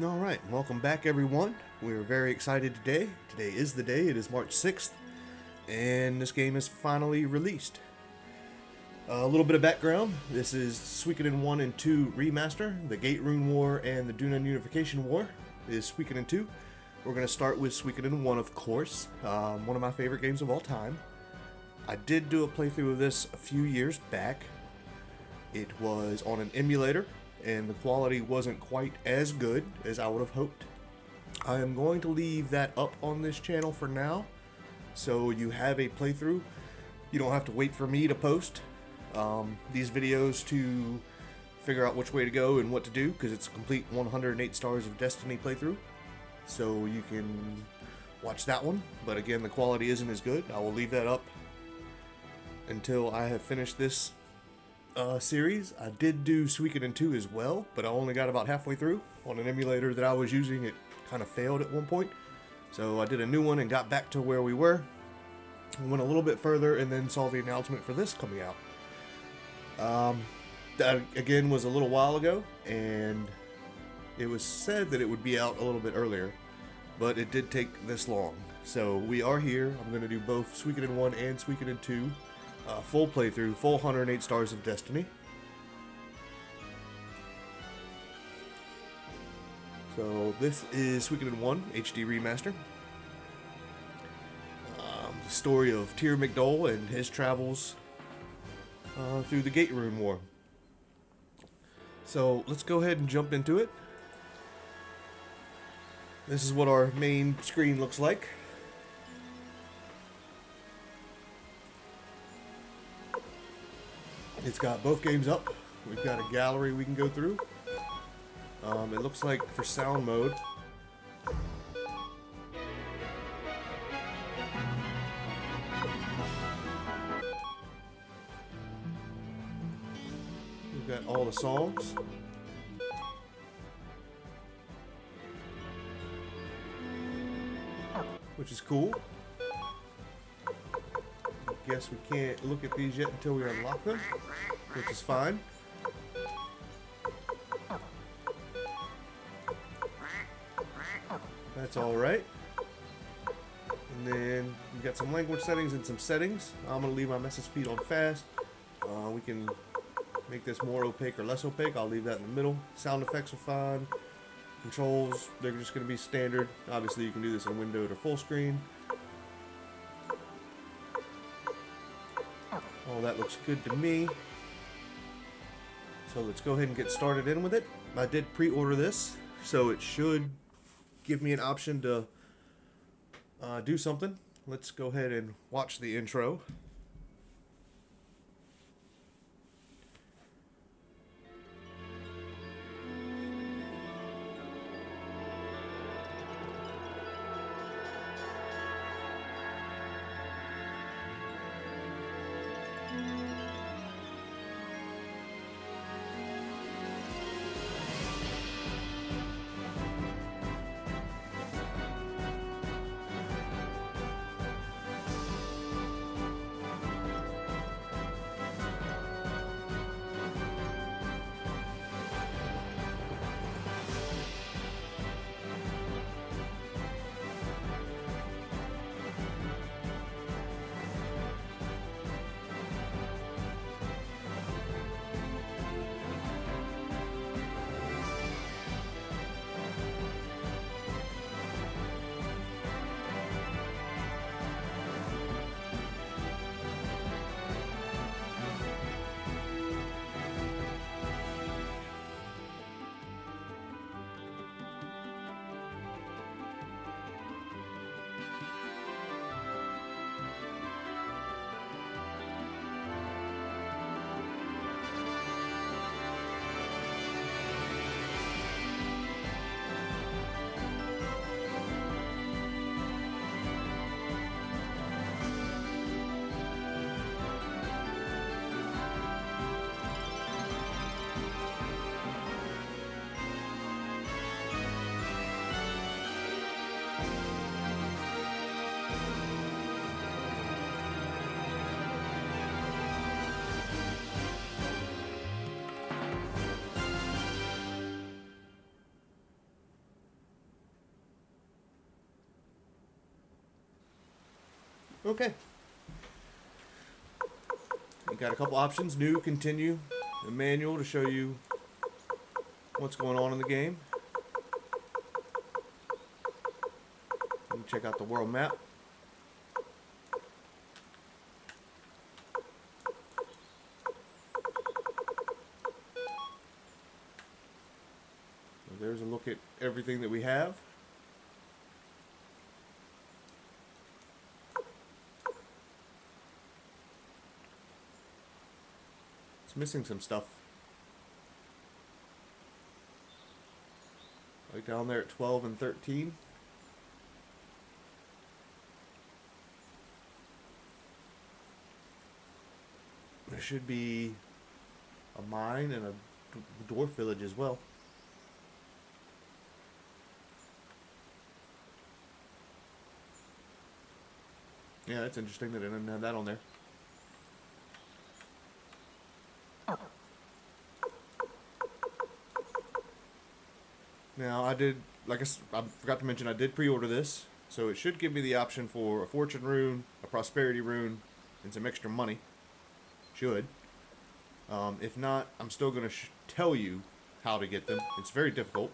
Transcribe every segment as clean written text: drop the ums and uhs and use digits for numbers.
Alright, welcome back everyone. We're very excited today. Today is the day, it is March 6th, and this game is finally released. A little bit of background, this is Suikoden 1 and 2 Remaster, the Gate Rune War and the Dunan Unification War is Suikoden 2. We're going to start with Suikoden 1 of course, one of my favorite games of all time. I did do a playthrough of this a few years back. It was on an emulator, and the quality wasn't quite as good as I would have hoped. I am going to leave that up on this channel for now, so you have a playthrough. You don't have to wait for me to post these videos to figure out which way to go and what to do, because it's a complete 108 Stars of Destiny playthrough. So you can watch that one, but again, the quality isn't as good. I will leave that up until I have finished this series. I did do Suikoden 2 as well, but I only got about halfway through. On an emulator that I was using, it kind of failed at one point. So I did a new one and got back to where we were. Went a little bit further and then saw the announcement for this coming out. That again was a little while ago, and it was said that it would be out a little bit earlier, but it did take this long. So we are here. I'm going to do both Suikoden 1 and Suikoden 2. Full playthrough, full 108 Stars of Destiny. So this is Suikoden 1 HD Remaster. The story of Tyr McDole and his travels through the Gate Rune War. So let's go ahead and jump into it. This is what our main screen looks like. It's got both games up. We've got a gallery we can go through. It looks like for sound mode, we've got all the songs. Which is cool. Guess we can't look at these yet until we unlock them, which is fine. That's alright. And then we've got some language settings and some settings. I'm going to leave my message speed on fast. We can make this more opaque or less opaque. I'll leave that in the middle. Sound effects are fine. Controls, they're just going to be standard. Obviously you can do this in windowed or full screen. All that looks good to me. So let's go ahead and get started in with it. I did pre-order this, so it should give me an option to do something. Let's go ahead and watch the intro. Okay. You got a couple options: new, continue, the manual to show you what's going on in the game. You can check out the world map. So there's a look at everything that we have. It's missing some stuff. Like down there at 12 and 13. There should be a mine and a dwarf village as well. Yeah, that's interesting that I didn't have that on there. Now, I forgot to mention, I did pre-order this, so it should give me the option for a fortune rune, a prosperity rune, and some extra money. Should. If not, I'm still going to tell you how to get them. It's very difficult.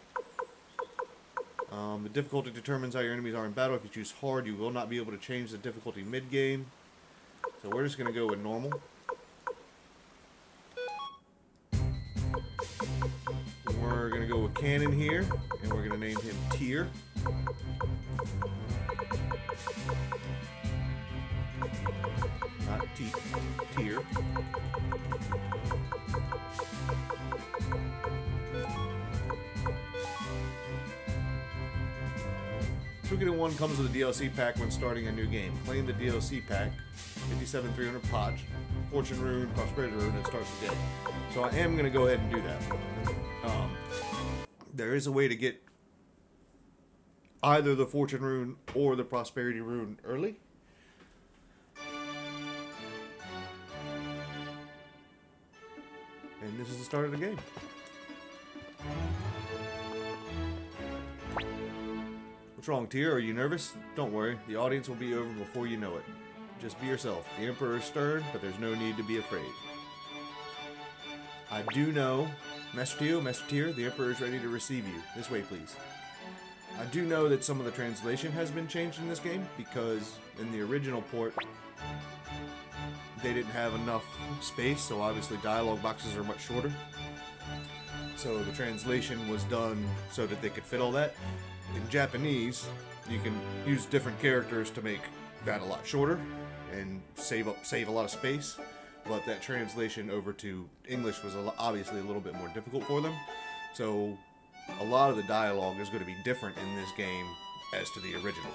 The difficulty determines how your enemies are in battle. If you choose hard, you will not be able to change the difficulty mid-game. So we're just going to go with normal. We're going to go with Cannon here, and we're going to name him Tyr. Not Tyr. Suikoden 1 comes with a DLC pack when starting a new game. Claim the DLC pack, 57,300 Podge, Fortune Rune, Prosperity Rune, and start the game. So I am going to go ahead and do that. There is a way to get either the Fortune Rune or the Prosperity Rune early. And this is the start of the game. What's wrong, Tyr? Are you nervous? Don't worry, the audience will be over before you know it. Just be yourself. The Emperor is stern, but there's no need to be afraid. I do know, Master Tyr, the Emperor is ready to receive you. This way, please. I do know that some of the translation has been changed in this game, because in the original port, they didn't have enough space, so obviously dialogue boxes are much shorter. So the translation was done so that they could fit all that. In Japanese, you can use different characters to make that a lot shorter and save a lot of space. But that translation over to English was obviously a little bit more difficult for them. So a lot of the dialogue is going to be different in this game as to the original.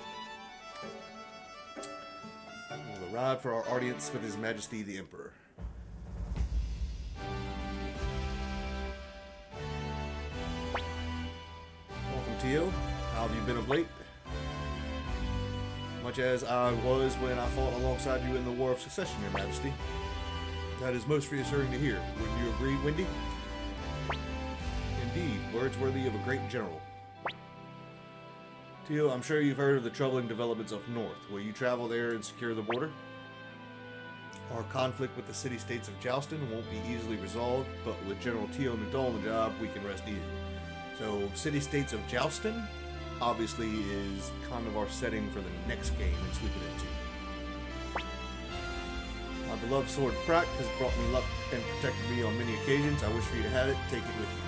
We'll arrive for our audience with His Majesty the Emperor. Welcome, Tio. How have you been of late? Much as I was when I fought alongside you in the War of Succession, Your Majesty. That is most reassuring to hear. Wouldn't you agree, Wendy? Indeed, words worthy of a great general. Tio, I'm sure you've heard of the troubling developments up north. Will you travel there and secure the border? Our conflict with the city-states of Joustin won't be easily resolved, but with General Tio Nadal on the job, we can rest easy. So, city-states of Joustin obviously is kind of our setting for the next game in Suikoden 2. My beloved sword Prak has brought me luck and protected me on many occasions. I wish for you to have it. Take it with you.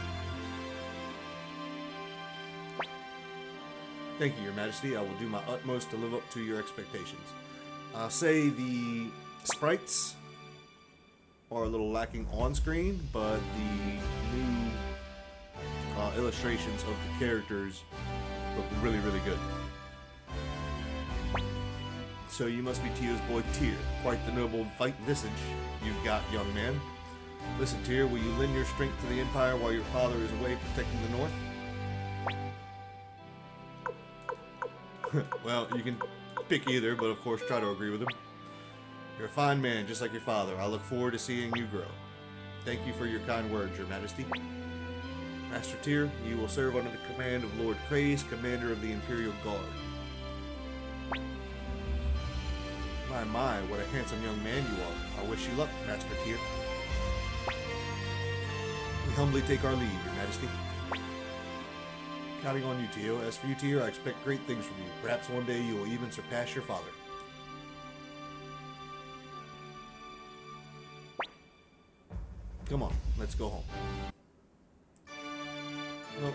Thank you, Your Majesty. I will do my utmost to live up to your expectations. I'll say the sprites are a little lacking on screen, but the new illustrations of the characters look really, really good. So you must be Tio's boy Tyr. Quite the noble fight visage you've got, young man. Listen, Tyr, will you lend your strength to the Empire while your father is away protecting the North? Well, you can pick either, but of course try to agree with him. You're a fine man, just like your father. I look forward to seeing you grow. Thank you for your kind words, Your Majesty. Master Tyr, you will serve under the command of Lord Kraze, commander of the Imperial Guard. My, what a handsome young man you are. I wish you luck, Master Tyr. We humbly take our leave, Your Majesty. Counting on you, Tio. As for you, Tyr, I expect great things from you. Perhaps one day you will even surpass your father. Come on, let's go home. Well,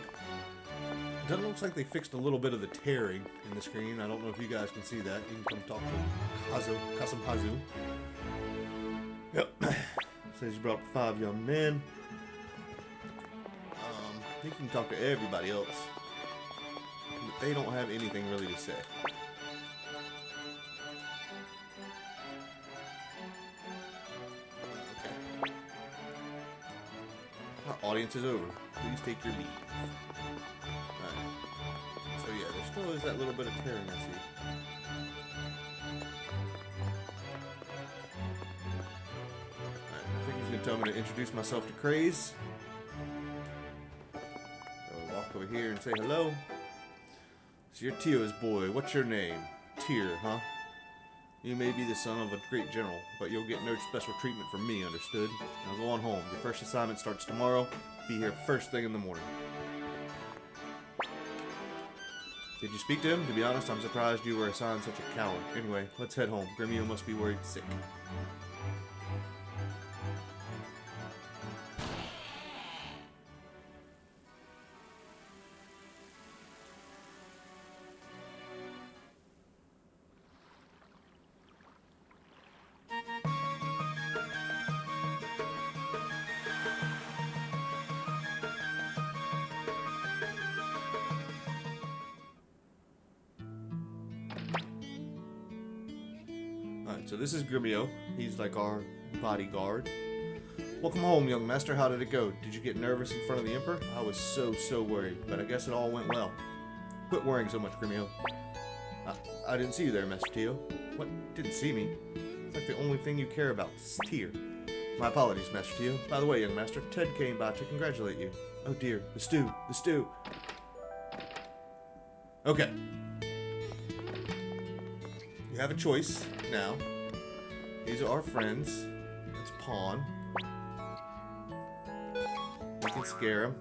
it looks like they fixed a little bit of the tearing in the screen. I don't know if you guys can see that. You can come talk to Kasum Hazu. Yep. Says you brought up 5 young men. I think you can talk to everybody else. But they don't have anything really to say. Okay. Our audience is over. Please take your leave. Alright. So yeah, there still is that little bit of tearing I see. Alright, I think he's going to tell me to introduce myself to Craze. Over here and say hello. So you're Tio's boy. What's your name? Tyr, huh? You may be the son of a great general, but you'll get no special treatment from me, understood? Now go on home. Your first assignment starts tomorrow. Be here first thing in the morning. Did you speak to him? To be honest, I'm surprised you were assigned such a coward. Anyway, let's head home. Gremio must be worried sick. Alright, so this is Gremio. He's like our bodyguard. Welcome home, young master. How did it go? Did you get nervous in front of the Emperor? I was so worried, but I guess it all went well. Quit worrying so much, Gremio. I didn't see you there, Master Tio. What? Didn't see me? It's like the only thing you care about is Tyr. My apologies, Master Tio. By the way, young master, Ted came by to congratulate you. Oh dear, the stew. Okay. You have a choice now. These are our friends. Let's pawn. We can scare him.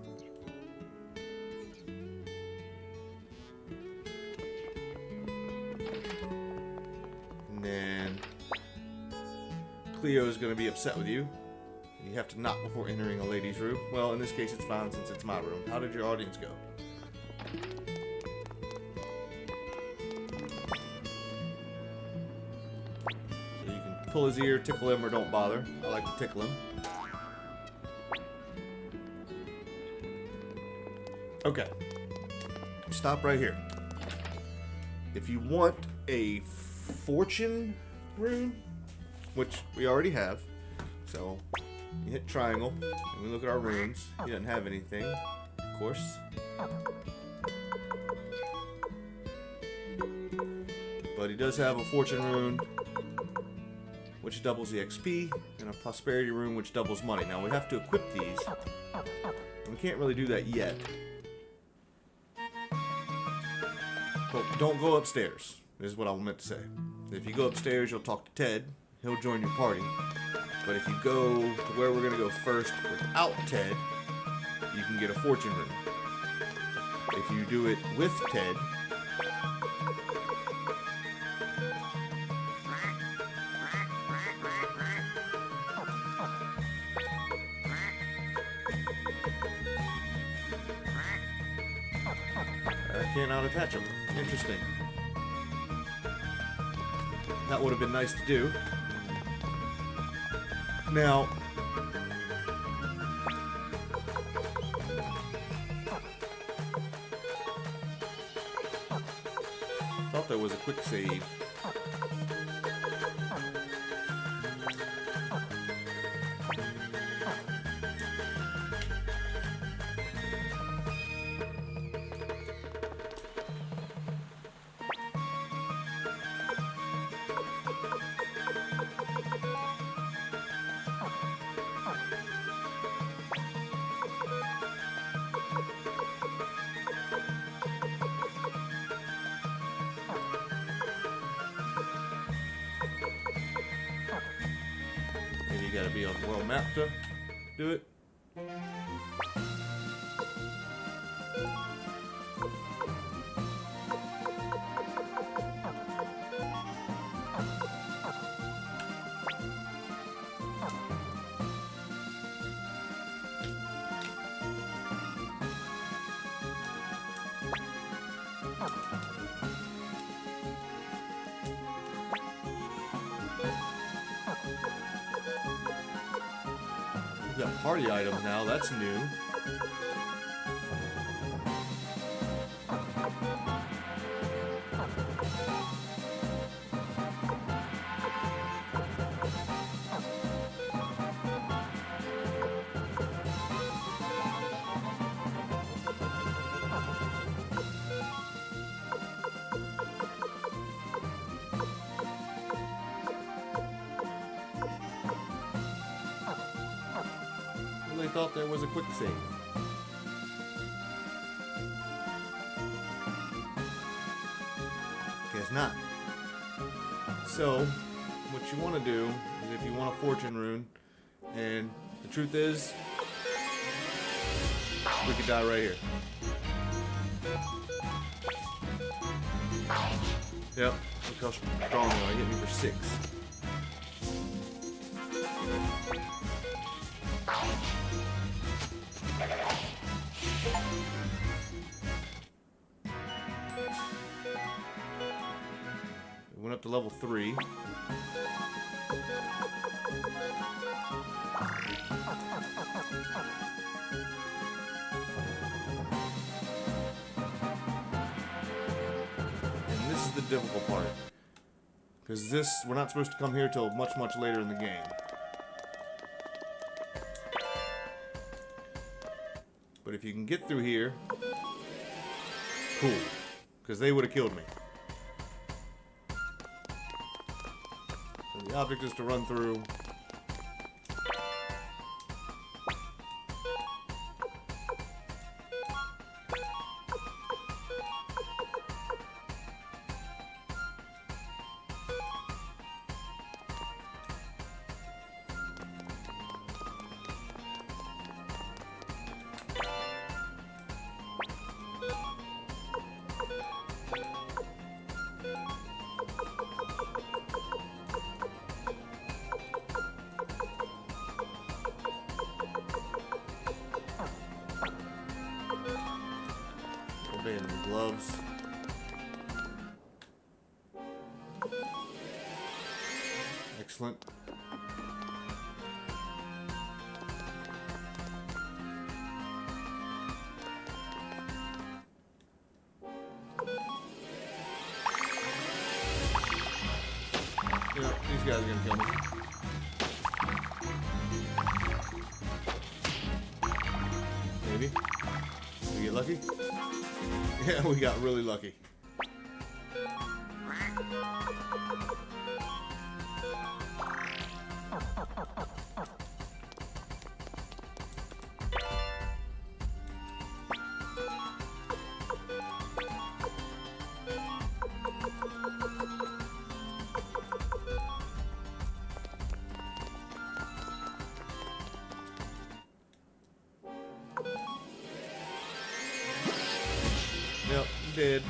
And then Cleo is going to be upset with you. You have to knock before entering a lady's room. Well, in this case, it's fine since it's my room. How did your audience go? Pull his ear, tickle him, or don't bother. I like to tickle him. Okay. Stop right here. If you want a fortune rune, which we already have, so you hit triangle, and we look at our runes. He doesn't have anything, of course. But he does have a fortune rune, which doubles the XP, and a prosperity rune, which doubles money. Now, we have to equip these, and we can't really do that yet. But don't go upstairs, is what I meant to say. If you go upstairs, you'll talk to Ted. He'll join your party. But if you go to where we're going to go first without Ted, you can get a fortune rune. If you do it with Ted, cannot attach them. Interesting. That would have been nice to do. Now, thought there was a quick save. gotta be on the world map to do it. We've got party items now, that's new. Really thought there was a quick save. Guess not. So, what you want to do is if you want a fortune rune, and the truth is, we could die right here. Yep, look how strong they are. He hit me for 6. We went up to level 3. And this is the difficult part. Because we're not supposed to come here till much, much later in the game. But if you can get through here, cool. Because they would have killed me. So the object is to run through. And the gloves. Excellent. Yeah, these guys are gonna kill me. Maybe. Did we get lucky? Yeah, we got really lucky. Yep, did.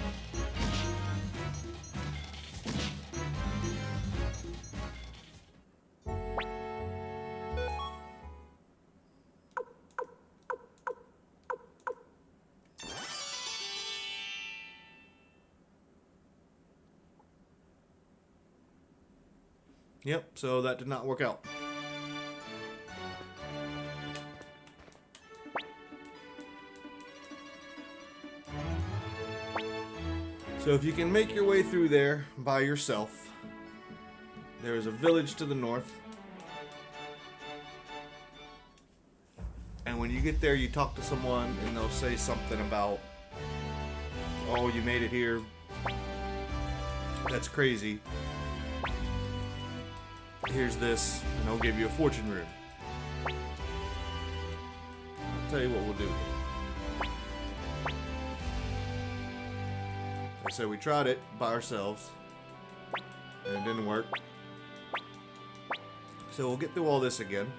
Yep, so that did not work out. So if you can make your way through there by yourself, there is a village to the north. And when you get there, you talk to someone and they'll say something about, oh, you made it here. That's crazy. Here's this, and they'll give you a fortune rune. I'll tell you what we'll do. So we tried it by ourselves, and it didn't work. So we'll get through all this again.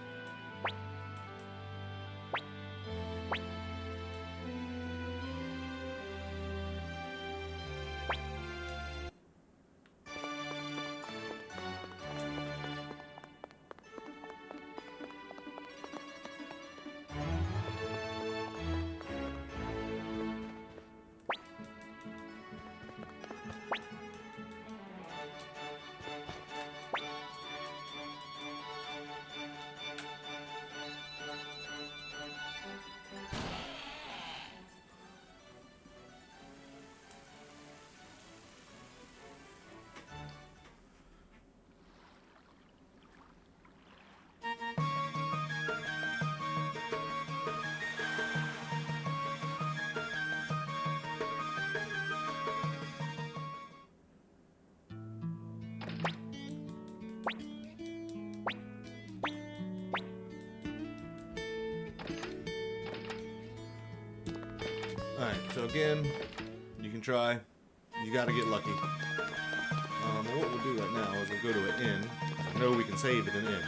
Alright, so again, you can try. You gotta get lucky. What we'll do right now is we'll go to an inn. I know we can save at an inn.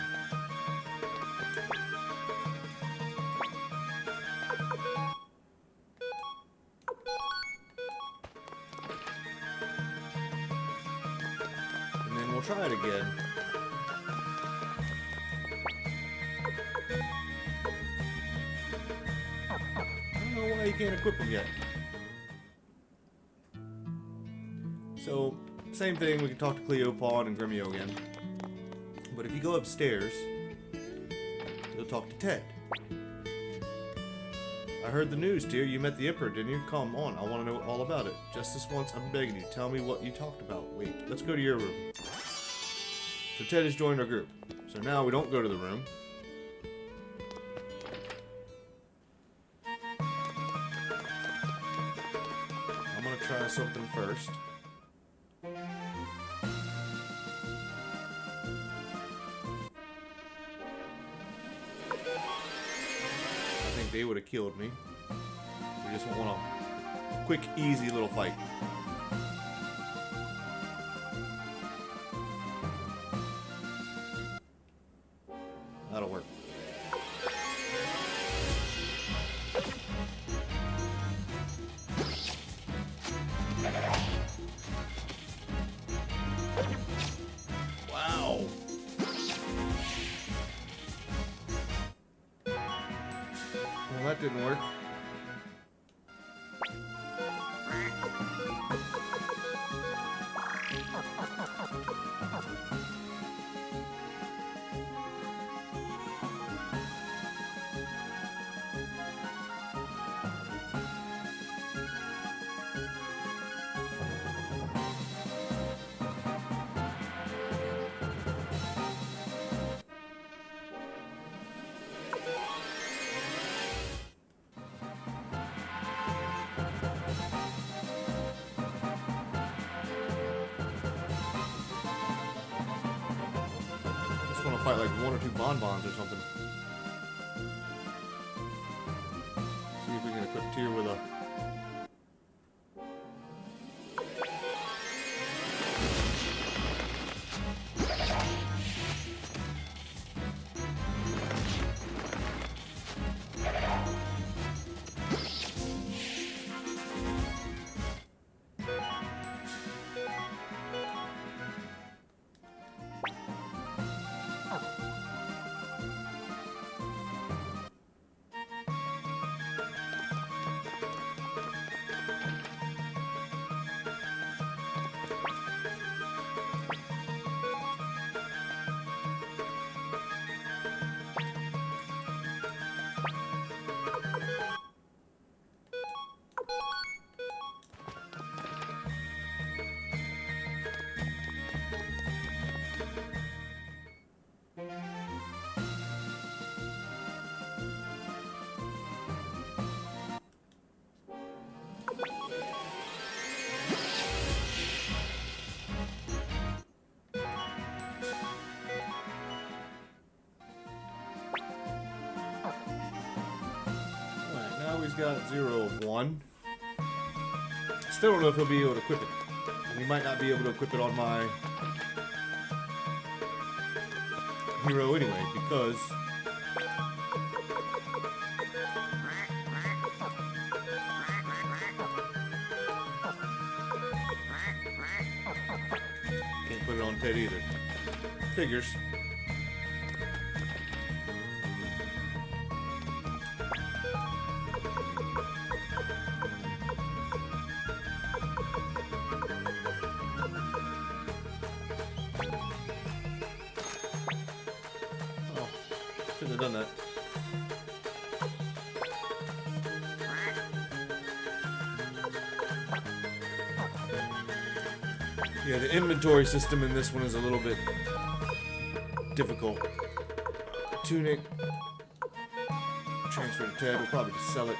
And then we'll try it again. Why you can't equip them yet. So, same thing, we can talk to Cleopatra and Gremio again. But if you go upstairs, you'll talk to Ted. I heard the news, dear. You met the Emperor, didn't you? Come on, I want to know all about it. Just this once, I'm begging you. Tell me what you talked about. Wait, let's go to your room. So Ted has joined our group. So now we don't go to the room. Try something first. I think they would have killed me. We just want a quick, easy little fight. That'll work. Wow. Well, that didn't work. Fight like one or two bonbons or something. See if we can equip Tyr with a... He's got 0 of 1. Still don't know if he'll be able to equip it. And he might not be able to equip it on my hero anyway, because can't put it on Ted either. Figures. Oh, shouldn't have done that. Yeah, the inventory system in this one is a little bit difficult. Tunic. Transfer to Ted. We'll probably just sell it.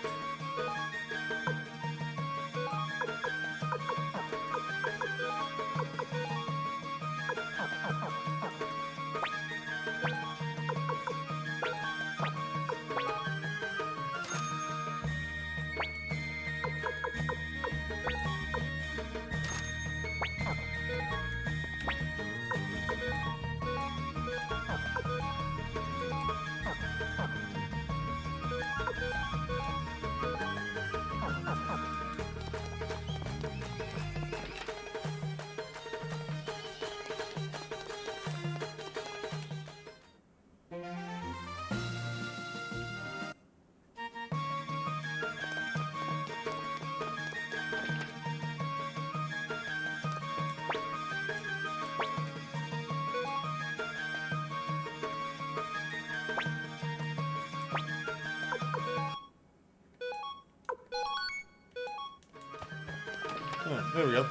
Alright, there we go.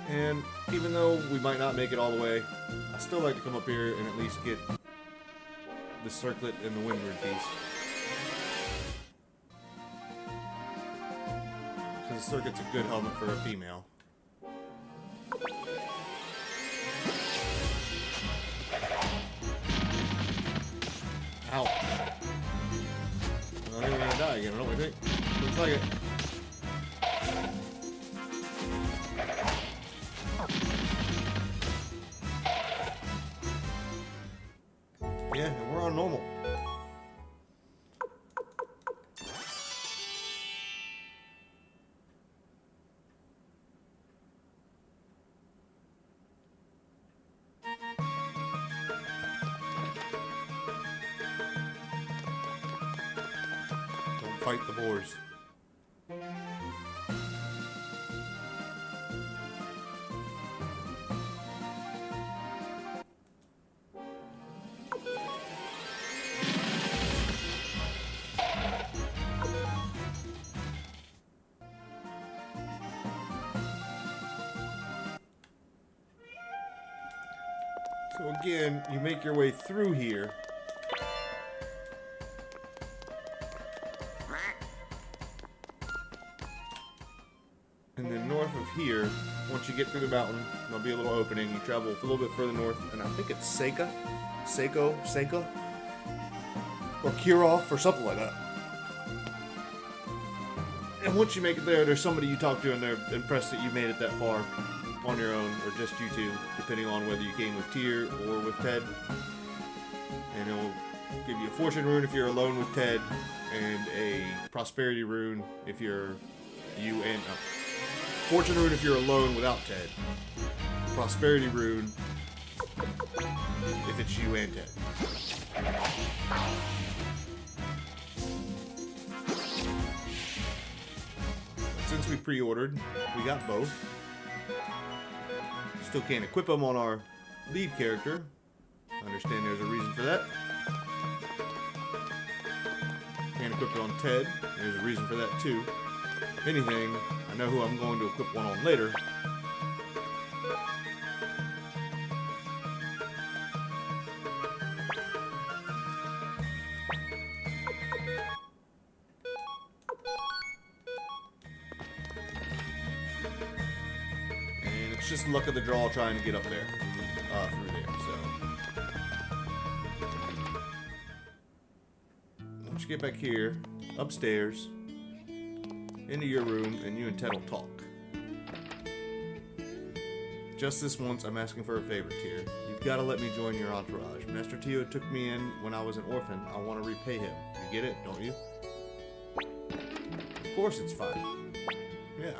And even though we might not make it all the way, I still like to come up here and at least get the circlet and the windward piece. Because the circuit's a good helmet for a female. Ow. I think we're gonna die again, don't we think? Looks like it. Yeah, and we're on normal. Fight the boars. So again, you make your way through here. And then north of here, once you get through the mountain, there'll be a little opening. You travel a little bit further north, and I think it's Seika? Or Kirov, or something like that. And once you make it there, there's somebody you talk to, and they're impressed that you made it that far on your own, or just you two, depending on whether you came with Tyr or with Ted. And it'll give you a fortune rune if you're alone with Ted, and a prosperity rune if you're you and... fortune rune if you're alone without Ted. Prosperity rune if it's you and Ted. Since we pre-ordered, we got both. Still can't equip them on our lead character. I understand there's a reason for that. Can't equip it on Ted. There's a reason for that too. If anything, I know who I'm going to equip one on later. And it's just luck of the draw trying to get up there, through there, so. Once you get back here, upstairs, into your room, and you and Ted will talk. just this once, I'm asking for a favor, Tyr. You've got to let me join your entourage. Master Tio took me in when I was an orphan. I want to repay him. You get it, don't you? Of course it's fine. Yeah.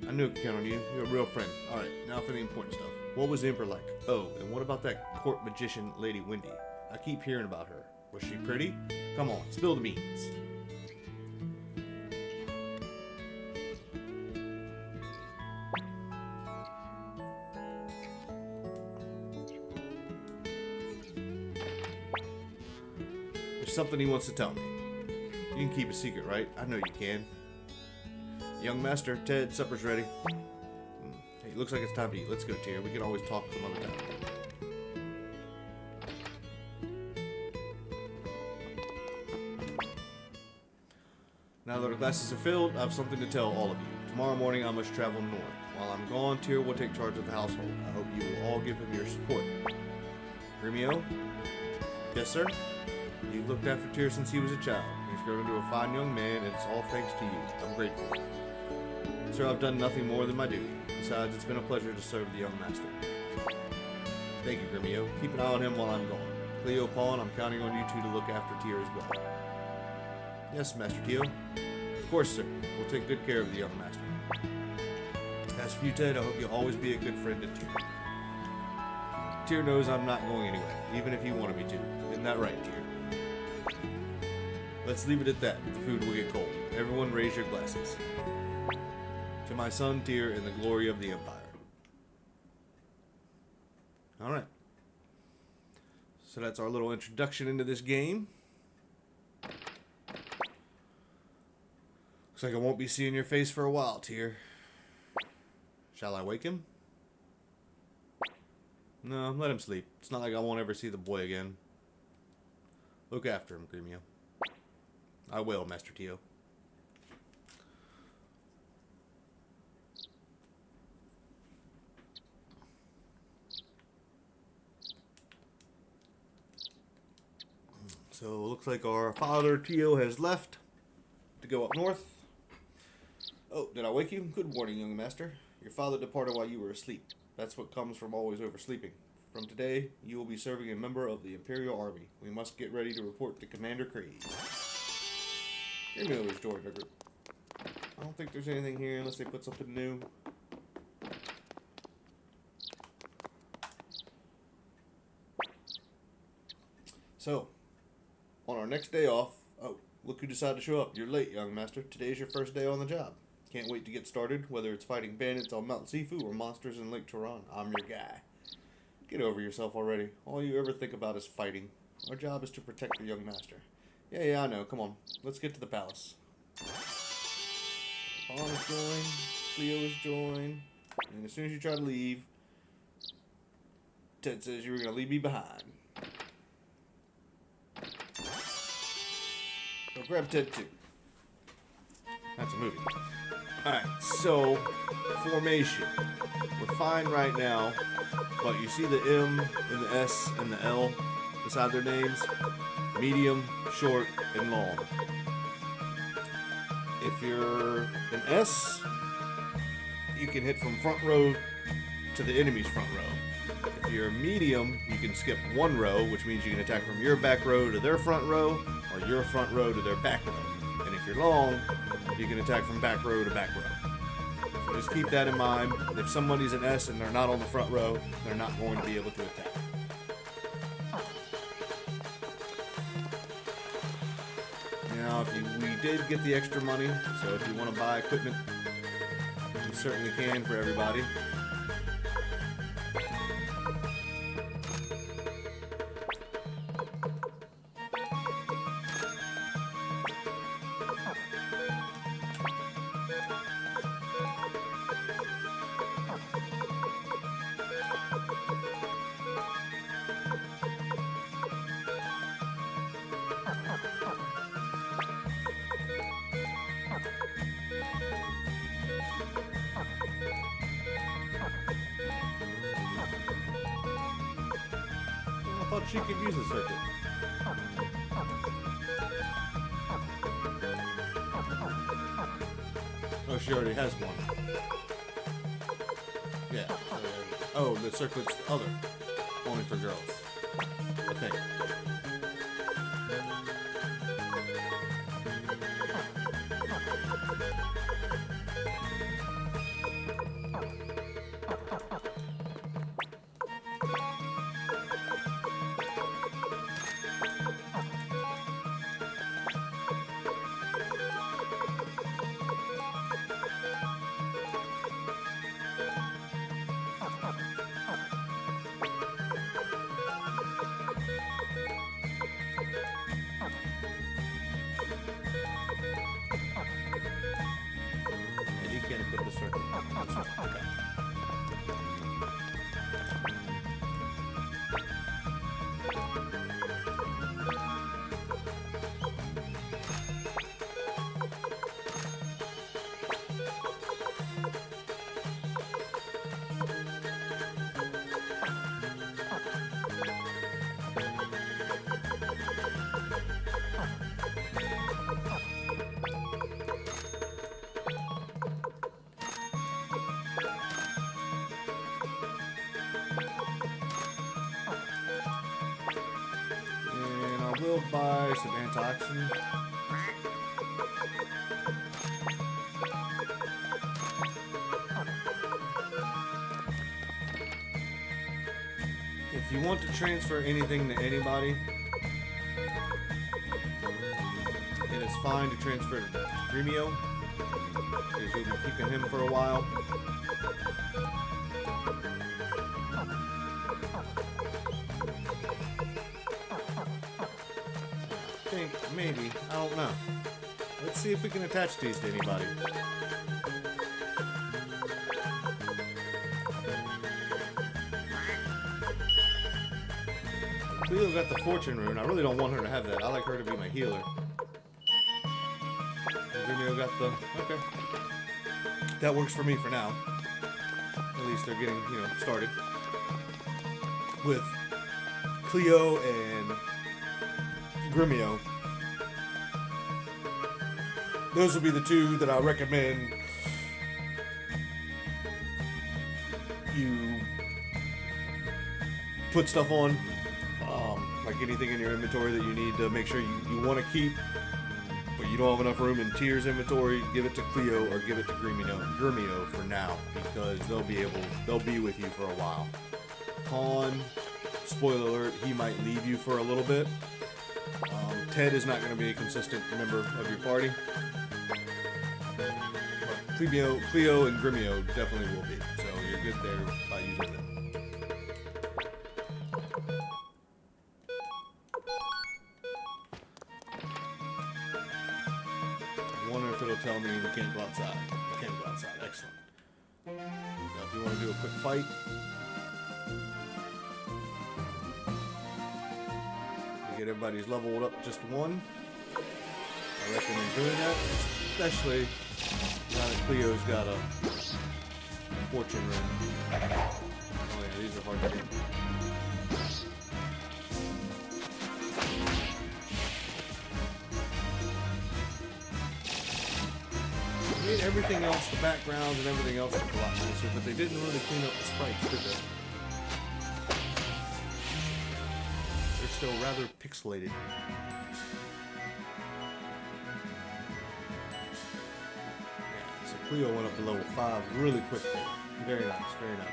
I knew I could count on you. You're a real friend. Alright, now for the important stuff. What was the Emperor like? Oh, and what about that court magician, Lady Wendy? I keep hearing about her. Was she pretty? Come on, spill the beans. There's something he wants to tell me. You can keep a secret, right? I know you can. Young Master, Ted, supper's ready. Hey, looks like it's time to eat. Let's go, Tyr. We can always talk some other time. Now that our glasses are filled, I have something to tell all of you. Tomorrow morning, I must travel north. While I'm gone, Tyr will take charge of the household. I hope you will all give him your support. Romeo? Yes, sir? You've looked after Tyr since he was a child. He's grown into a fine young man, and it's all thanks to you. I'm grateful. Sir, I've done nothing more than my duty. Besides, it's been a pleasure to serve the young master. Thank you, Romeo. Keep an eye on him while I'm gone. Cleo, Paul, and I'm counting on you two to look after Tyr as well. Yes, Master Tio. Of course, sir. We'll take good care of the young master. As for you, Ted, I hope you'll always be a good friend to Tyr. Tyr knows I'm not going anywhere, even if he wanted me to. Isn't that right, Tyr? Let's leave it at that. The food will get cold. Everyone raise your glasses. To my son, Tyr, in the glory of the Empire. Alright. So that's our little introduction into this game. Looks like I won't be seeing your face for a while, Tyr. Shall I wake him? No, let him sleep. It's not like I won't ever see the boy again. Look after him, Gremio. I will, Master Tio. So, it looks like our father, Tio, has left to go up north. Oh, did I wake you? Good morning, young master. Your father departed while you were asleep. That's what comes from always oversleeping. From today, you will be serving a member of the Imperial Army. We must get ready to report to Commander Craig. Romeo has joined our group. I don't think there's anything here unless they put something new. So, on our next day off, oh, look who decided to show up. You're late, young master. Today's your first day on the job. Can't wait to get started, whether it's fighting bandits on Mount Sifu or monsters in Lake Turan. I'm your guy. Get over yourself already. All you ever think about is fighting. Our job is to protect the young master. Yeah, I know. Come on. Let's get to the palace. Paul is joined. Cleo is joined. And as soon as you try to leave, Ted says you were going to leave me behind. So grab Ted too. That's a movie. Alright, so formation. We're fine right now, but you see the M and the S and the L beside their names? Medium, short, and long. If you're an S, you can hit from front row to the enemy's front row. If you're a medium, you can skip one row, which means you can attack from your back row to their front row, or your front row to their back row. And if you're long, you can attack from back row to back row. So just keep that in mind. If somebody's an S and they're not on the front row, they're not going to be able to attack. Now, we did get the extra money, so if you want to buy equipment, you certainly can for everybody. I thought she could use a circuit. Oh, she already has one. Yeah. Oh, the circlet's the other. Only for girls. I think. Put the circle. That's right. Okay. We'll buy some antioxidant. If you want to transfer anything to anybody, it is fine to transfer to Remio, because you'll be keeping him for a while. Maybe. I don't know. Let's see if we can attach these to anybody. Cleo got the fortune rune. I really don't want her to have that. I like her to be my healer. Cleo got the... Okay. That works for me for now. At least they're getting, you know, started. With Cleo and Gremio. Those will be the two that I recommend you put stuff on. Like anything in your inventory that you need to make sure you want to keep, but you don't have enough room in Tier's inventory, give it to Cleo or give it to Gremio for now, because they'll be with you for a while. Con, spoiler alert, he might leave you for a little bit. Ted is not going to be a consistent member of your party. Cleo and Gremio definitely will be, so you're good there by using them. I wonder if it'll tell me we can't go outside. We can't go outside. Excellent. Now, if you want to do a quick fight, to get everybody's leveled up just one, I recommend doing that, especially now that Cleo's got a fortune ring. Oh yeah, these are hard to get. They made everything else, the backgrounds and everything else look a lot nicer, but they didn't really clean up the sprites, did they? They're still rather pixelated. Cleo went up to level 5 really quickly. Very nice, very nice.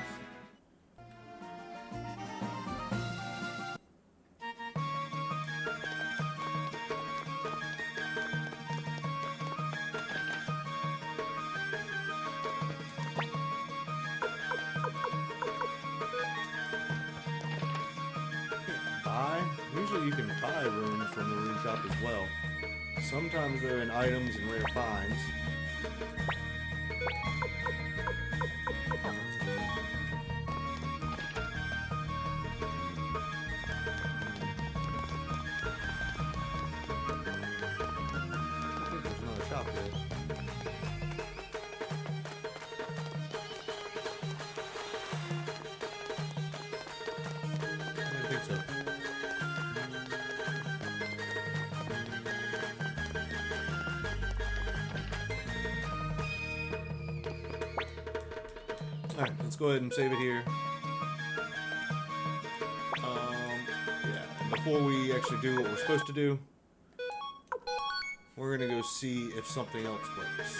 Usually you can buy runes from the rune shop as well. Sometimes they're in items and rare finds. Alright, let's go ahead and save it here. before we actually do what we're supposed to do, we're going to go see if something else works.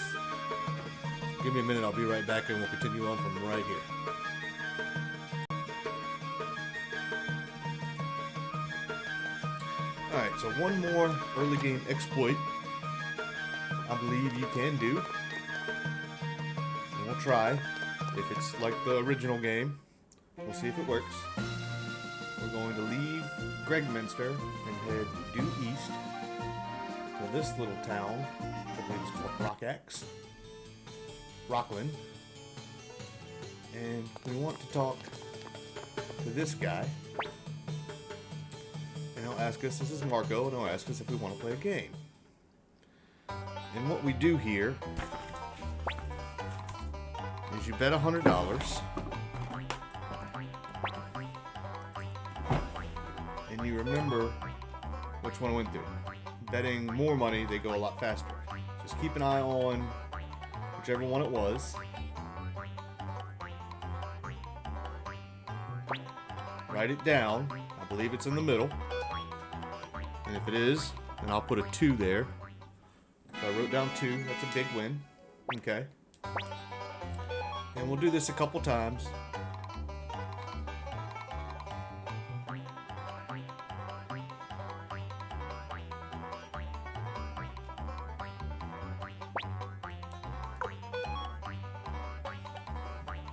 Give me a minute, I'll be right back, and we'll continue on from right here. Alright, so one more early game exploit I believe you can do. And we'll try. If it's like the original game, we'll see if it works. We're going to leave Gregminster and head due east to this little town. I believe it's called Rockland. And we want to talk to this guy. And he'll ask us, this is Marco, and he'll ask us if we want to play a game. And what we do here is you bet $100. And you remember which one went through. Betting more money, they go a lot faster. Just keep an eye on whichever one it was. Write it down. I believe it's in the middle. And if it is, then I'll put a 2 there. So I wrote down 2. That's a big win. Okay. And we'll do this a couple times.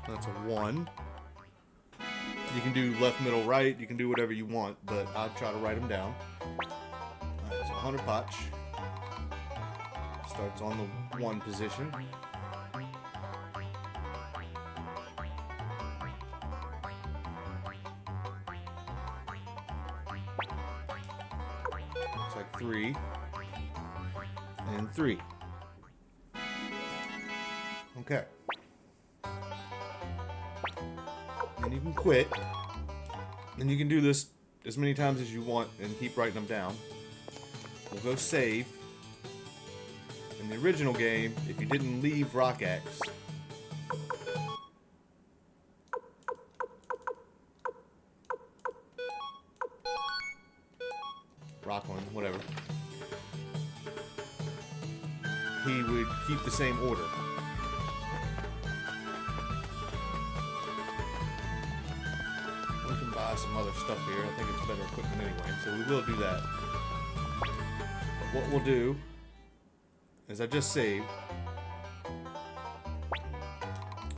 That's a 1. You can do left, middle, right. You can do whatever you want, but I'll try to write them down. Alright, so 100 potch. Starts on the 1 position. Looks like 3. And 3. Okay. And you can quit. And you can do this as many times as you want and keep writing them down. We'll go save. In the original game, if you didn't leave Rockaxe, Rockland, whatever, he would keep the same order. We can buy some other stuff here. I think it's better equipment anyway, so we will do that. But what we'll do is I just saved,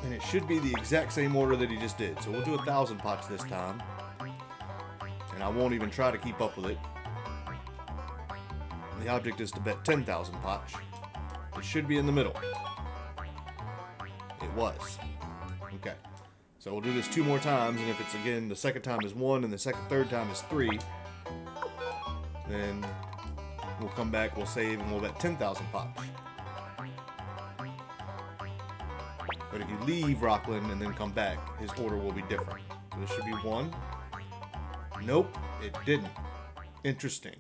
and it should be the exact same order that he just did. So we'll do 1,000 pots this time, and I won't even try to keep up with it. The object is to bet 10,000 pots. It should be in the middle. It was. Okay. So we'll do this 2 more times, and if it's again the second time is 1 and the third time is 3, then we'll come back, we'll save, and we'll bet 10,000 pots. But if you leave Rockland and then come back, his order will be different. So this should be 1. Nope, it didn't. Interesting.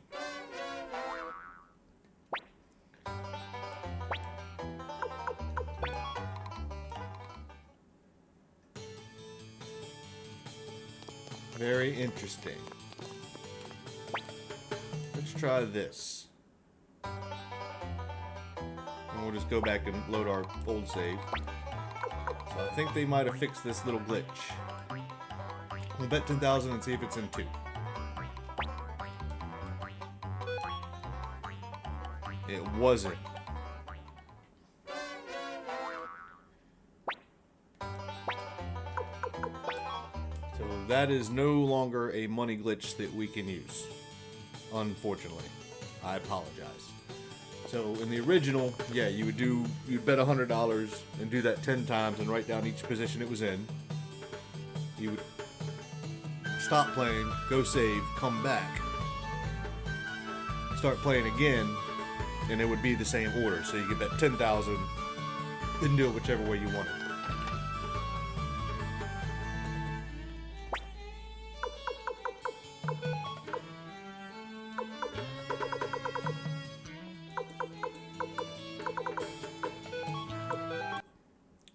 Very interesting. Let's try this. And we'll just go back and load our old save. So I think they might have fixed this little glitch. We'll bet 10,000 and see if it's in 2. It wasn't. So that is no longer a money glitch that we can use. Unfortunately. I apologize. So in the original, yeah, you'd bet $100 and do that 10 times and write down each position it was in. You would stop playing, go save, come back, start playing again, and it would be the same order. So you could bet 10,000 and do it whichever way you wanted.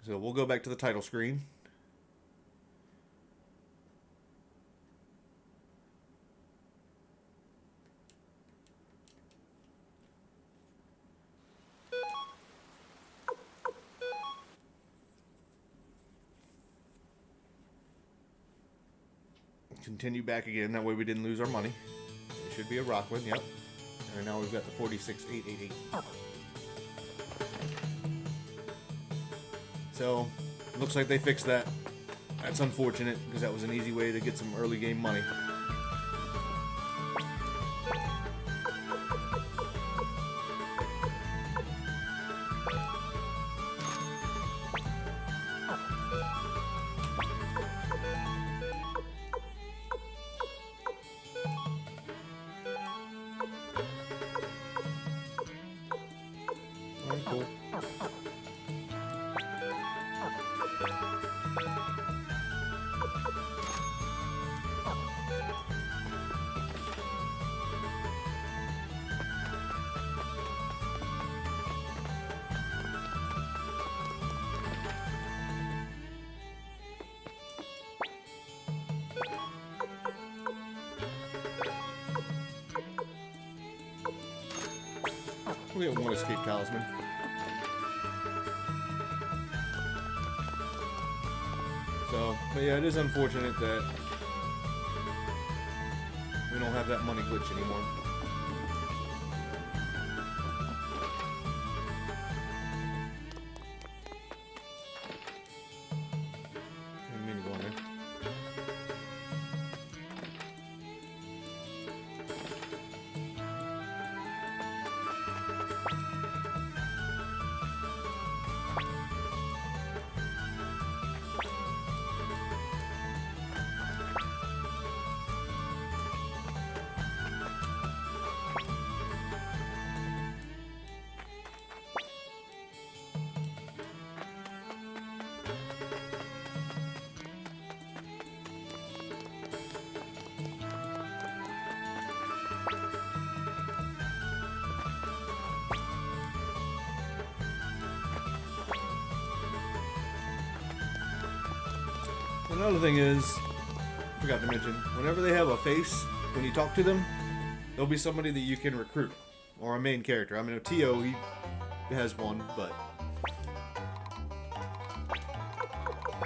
So we'll go back to the title screen. continue back again. That way we didn't lose our money. It should be a Rockland, yep. And now we've got the 46888. So, looks like they fixed that. That's unfortunate, because that was an easy way to get some early game money. Alright, cool. We get one escape talisman. So, but yeah, it is unfortunate that we don't have that money glitch anymore. And mini go in there. Another thing is, forgot to mention, whenever they have a face, when you talk to them, there'll be somebody that you can recruit, or a main character. I mean, Tio, he has one, but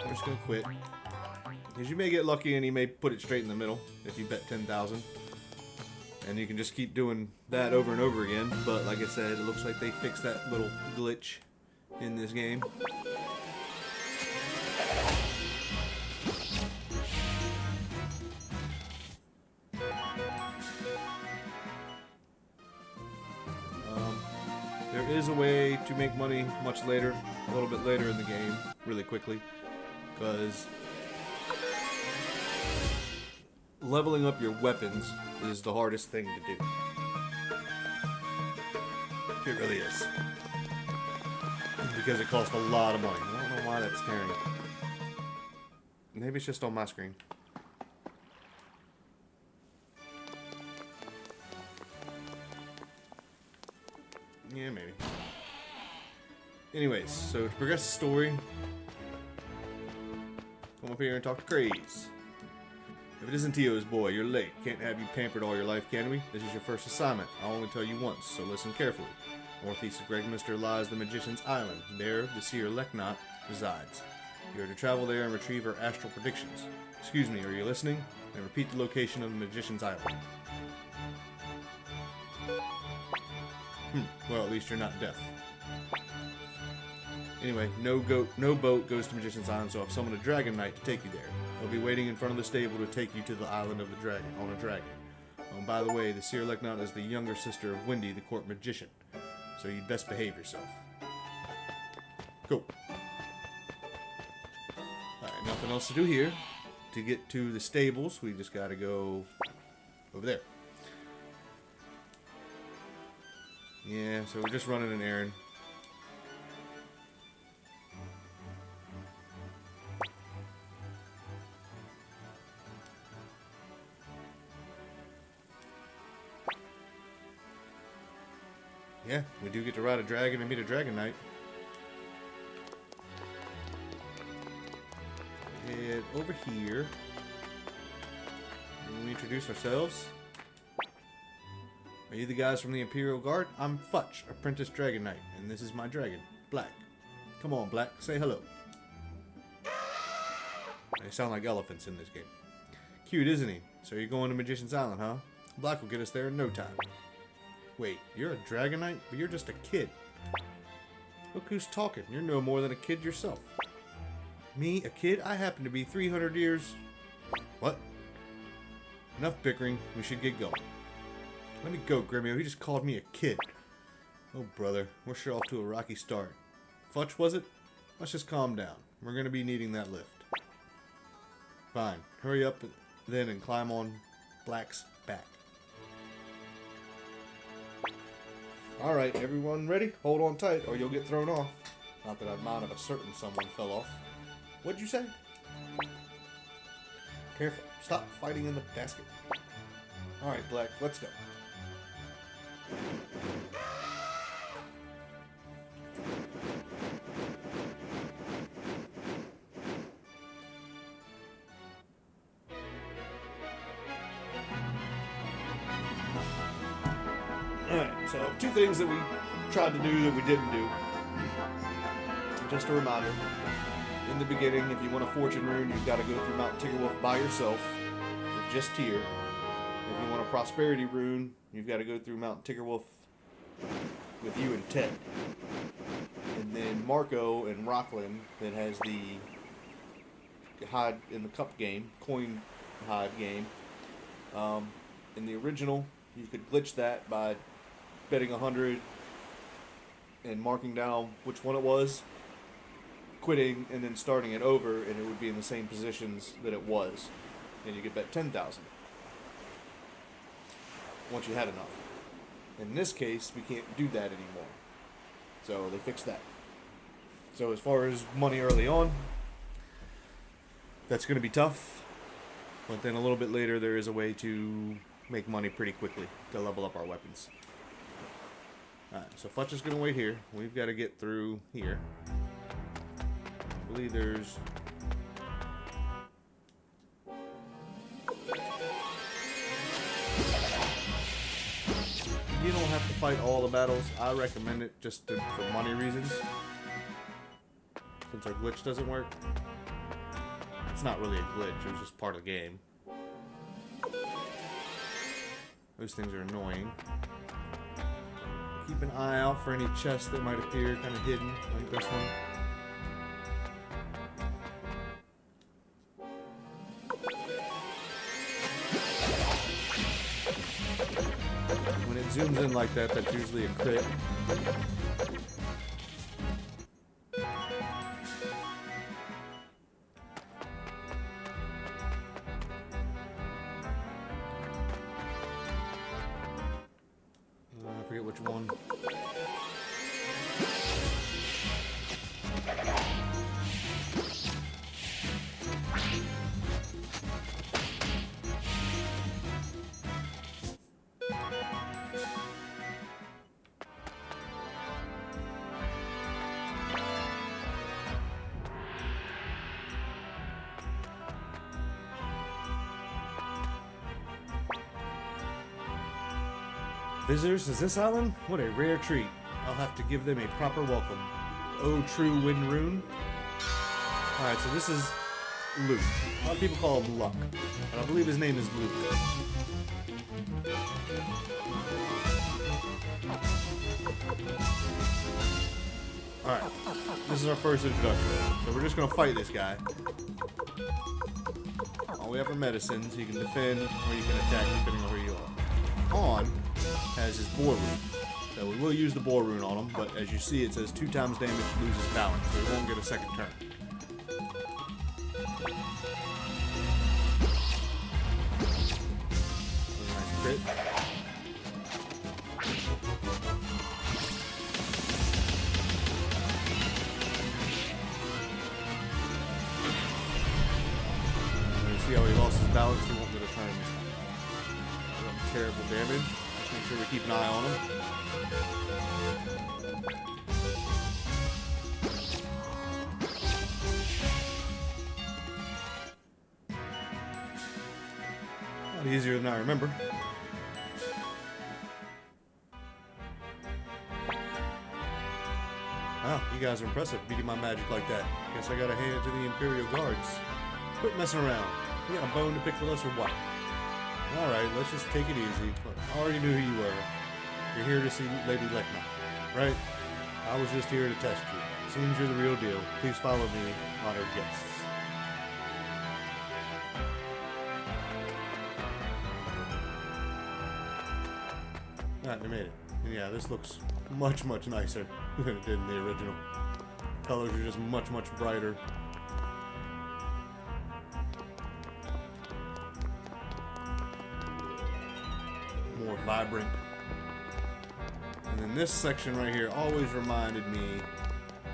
I'm just gonna quit. Because you may get lucky and he may put it straight in the middle, if you bet 10,000. And you can just keep doing that over and over again, but like I said, it looks like they fixed that little glitch in this game. There is a way to make money much later, a little bit later in the game, really quickly, because leveling up your weapons is the hardest thing to do. It really is. Because it costs a lot of money. I don't know why that's tearing. Maybe it's just on my screen. Yeah, maybe. Anyways, so to progress the story, come up here and talk to Craze. If it isn't Tio's boy, you're late. Can't have you pampered all your life, can we? This is your first assignment. I'll only tell you once, so listen carefully. Northeast of Remaster lies the Magician's Island. There, the seer Leknot resides. You are to travel there and retrieve her astral predictions. Excuse me, are you listening? And repeat the location of the Magician's Island. Well, at least you're not deaf. Anyway, no boat goes to Magician's Island, so I've summoned a Dragon Knight to take you there. He'll be waiting in front of the stable to take you to the Island of the Dragon, on a dragon. And by the way, the Seer Leknot is the younger sister of Wendy, the court magician. So you'd best behave yourself. Cool. Alright, nothing else to do here. To get to the stables, we just gotta go over there. Yeah, so we're just running an errand. Yeah, we do get to ride a dragon and meet a Dragon Knight. Head over here. And we introduce ourselves. Are you the guys from the Imperial Guard? I'm Futch, Apprentice Dragon Knight, and this is my dragon, Black. Come on, Black, say hello. They sound like elephants in this game. Cute, isn't he? So you're going to Magician's Island, huh? Black will get us there in no time. Wait, you're a Dragonite, but you're just a kid. Look who's talking. You're no more than a kid yourself. Me, a kid? I happen to be 300 years... What? Enough bickering. We should get going. Let me go, Gremio. He just called me a kid. Oh, brother. We're sure off to a rocky start. Futch, was it? Let's just calm down. We're going to be needing that lift. Fine. Hurry up then and climb on Black's back. Alright, everyone ready? Hold on tight or you'll get thrown off. Not that I'd mind if a certain someone fell off. What'd you say? Careful. Stop fighting in the basket. Alright, Black, let's go. Alright, so two things that we tried to do that we didn't do. Just a reminder. In the beginning, if you want a fortune rune, you've got to go through Mount Tiggerwolf by yourself, with just Tyr. If you want a prosperity rune, you've got to go through Mount Tiggerwolf with you and Ted. And then Marco and Rockland, that has the hide in the cup game, coin hide game. In the original, you could glitch that by betting 100 and marking down which one it was, quitting, and then starting it over, and it would be in the same positions that it was. And you could bet 10,000 once you had enough. In this case, we can't do that anymore. So they fixed that. So as far as money early on, that's going to be tough. But then a little bit later, there is a way to make money pretty quickly to level up our weapons. Alright, so Futch is going to wait here. We've got to get through here. I believe there's... You don't have to fight all the battles. I recommend it just for money reasons. Since our glitch doesn't work. It's not really a glitch, it was just part of the game. Those things are annoying. Keep an eye out for any chests that might appear kind of hidden, like this one. When it zooms in like that, that's usually a crit. I forget which one. Visitors, is this island? What a rare treat. I'll have to give them a proper welcome. Oh, true wind rune. Alright, so this is Luke. A lot of people call him Luck. And I believe his name is Luke. Alright, this is our first introduction. So we're just going to fight this guy. All we have are medicines. You can defend or you can attack depending on who you are. On has his boar rune. So we will use the boar rune on him, but as you see it says 2 times damage, loses balance, so he won't get a second turn. Nice crit. See how he lost his balance? He won't get a turn. Terrible damage. Just make sure we keep an eye on him. A lot easier than I remember. Wow, you guys are impressive, beating my magic like that. Guess I gotta hand it to the Imperial Guards. Quit messing around. You got a bone to pick with us or what? Alright, let's just take it easy. Look, I already knew who you were. You're here to see Lady Lekna, right? I was just here to test you. Seems you're the real deal. Please follow me, honored guests. Alright, we made it. And yeah, this looks much, much nicer than it did in the original. Colors are just much, much brighter. More vibrant. And then this section right here always reminded me,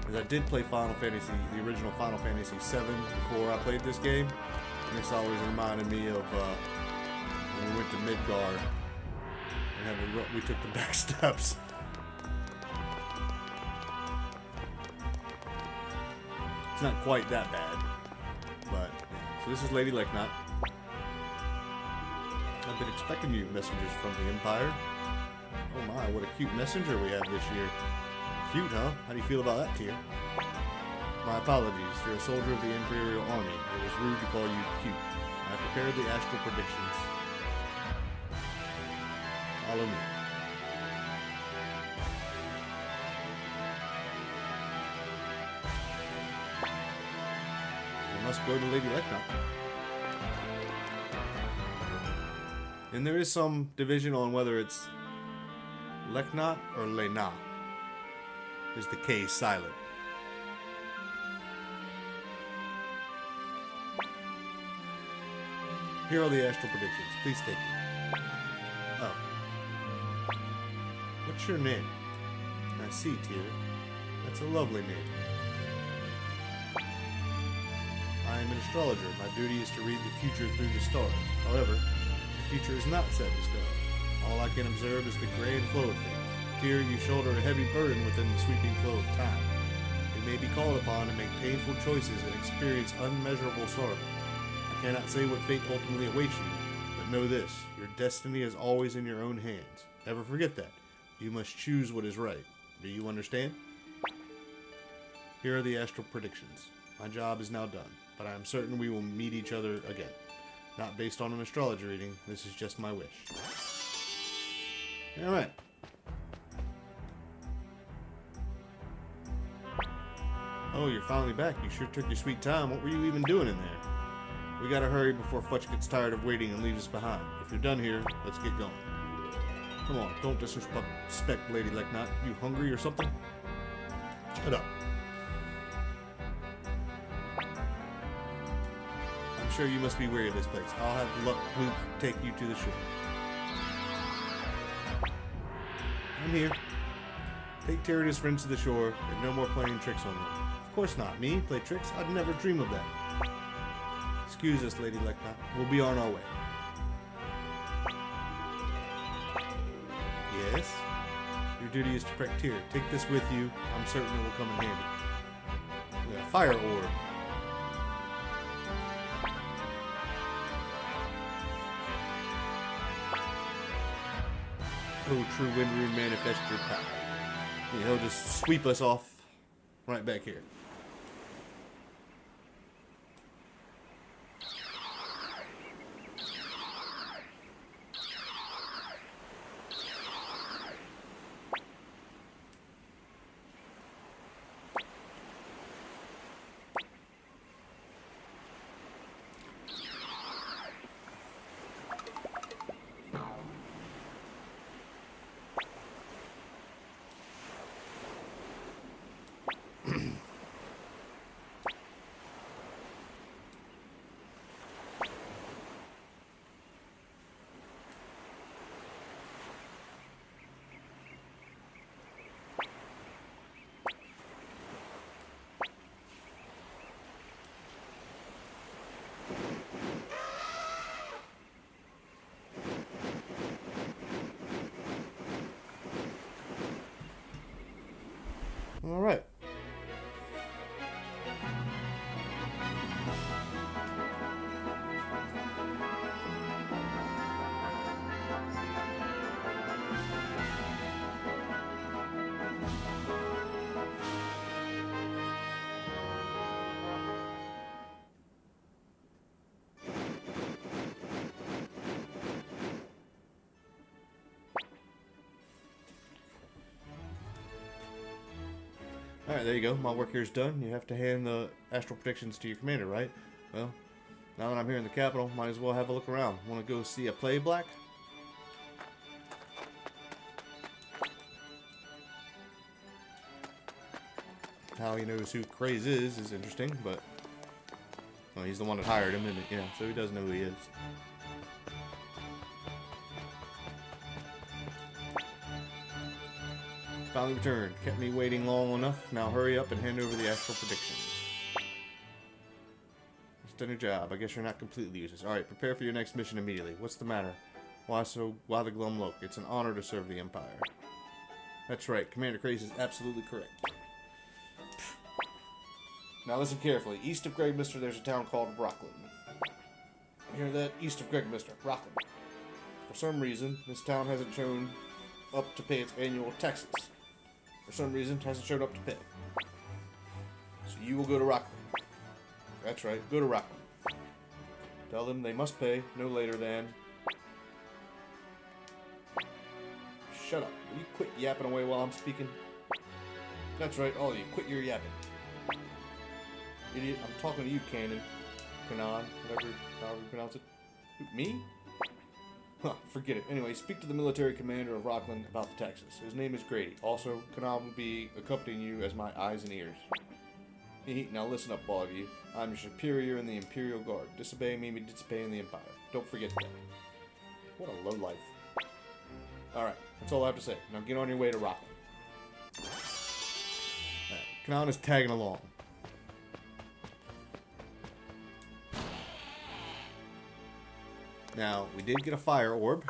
because I did play Final Fantasy, the original Final Fantasy VII before I played this game. And this always reminded me of when we went to Midgar and we took the back steps. It's not quite that bad, but yeah. So this is Lady Lekna. I've been expecting you messengers from the Empire. Oh my, what a cute messenger we have this year. Cute, huh? How do you feel about that, Tyr? My apologies. You're a soldier of the Imperial Army. It was rude to call you cute. I prepared the astral predictions. Follow me. We must go to Lady Lekna. And there is some division on whether it's Lekna or Lena. Is the K silent? Here are the astral predictions. Please take them. Oh. What's your name? I see, Tyr. That's a lovely name. I am an astrologer. My duty is to read the future through the stars. However, the future is not set in stone. All I can observe is the grand flow of things. Tyr, you shoulder a heavy burden within the sweeping flow of time. You may be called upon to make painful choices and experience unmeasurable sorrow. I cannot say what fate ultimately awaits you, but know this, your destiny is always in your own hands. Never forget that. You must choose what is right. Do you understand? Here are the astral predictions. My job is now done, but I am certain we will meet each other again. Not based on an astrology reading, this is just my wish. Alright. Oh, you're finally back. You sure took your sweet time. What were you even doing in there? We gotta hurry before Futch gets tired of waiting and leaves us behind. If you're done here, let's get going. Come on, don't disrespect Lady Lekna. You hungry or something? Shut up. I'm sure you must be weary of this place. I'll have Luke take you to the shore. I'm here. Take Tyr and his friends to the shore, and no more playing tricks on them. Of course not. Me? Play tricks? I'd never dream of that. Excuse us, Lady Lekna. We'll be on our way. Yes? Your duty is to protect Tyr. Take this with you. I'm certain it will come in handy. We got a fire orb. Oh, true wind rune, manifest your power. Yeah, he'll just sweep us off right back here. All right. Alright, there you go. My work here is done. You have to hand the astral predictions to your commander, right? Well, now that I'm here in the capital, might as well have a look around. Want to go see a play, Black? How he knows who Craze is interesting, but... Well, he's the one that hired him, and yeah, so he does know who he is. Finally returned. Kept me waiting long enough. Now hurry up and hand over the astral predictions. Just done your job. I guess you're not completely useless. Alright, prepare for your next mission immediately. What's the matter? Why the glum look? It's an honor to serve the Empire. That's right. Commander Craze is absolutely correct. Now listen carefully. East of Remaster, there's a town called Rockland. You hear that? East of Remaster, Rockland. For some reason, this town hasn't shown up to pay its annual taxes. For some reason, it hasn't showed up to pay. So you will go to Rockland. That's right, go to Rockland. Tell them they must pay no later than... Shut up. Will you quit yapping away while I'm speaking? That's right, all of you. Quit your yapping. Idiot, I'm talking to you, Kanan, however you pronounce it. Me? Huh, forget it. Anyway, speak to the military commander of Rockland about the taxes. His name is Grady. Also, Kanan will be accompanying you as my eyes and ears. Now listen up, all of you. I'm your superior in the Imperial Guard. Disobey me, disobey in the Empire. Don't forget that. What a lowlife. Alright, that's all I have to say. Now get on your way to Rockland. Alright, Kanan is tagging along. Now, we did get a fire orb.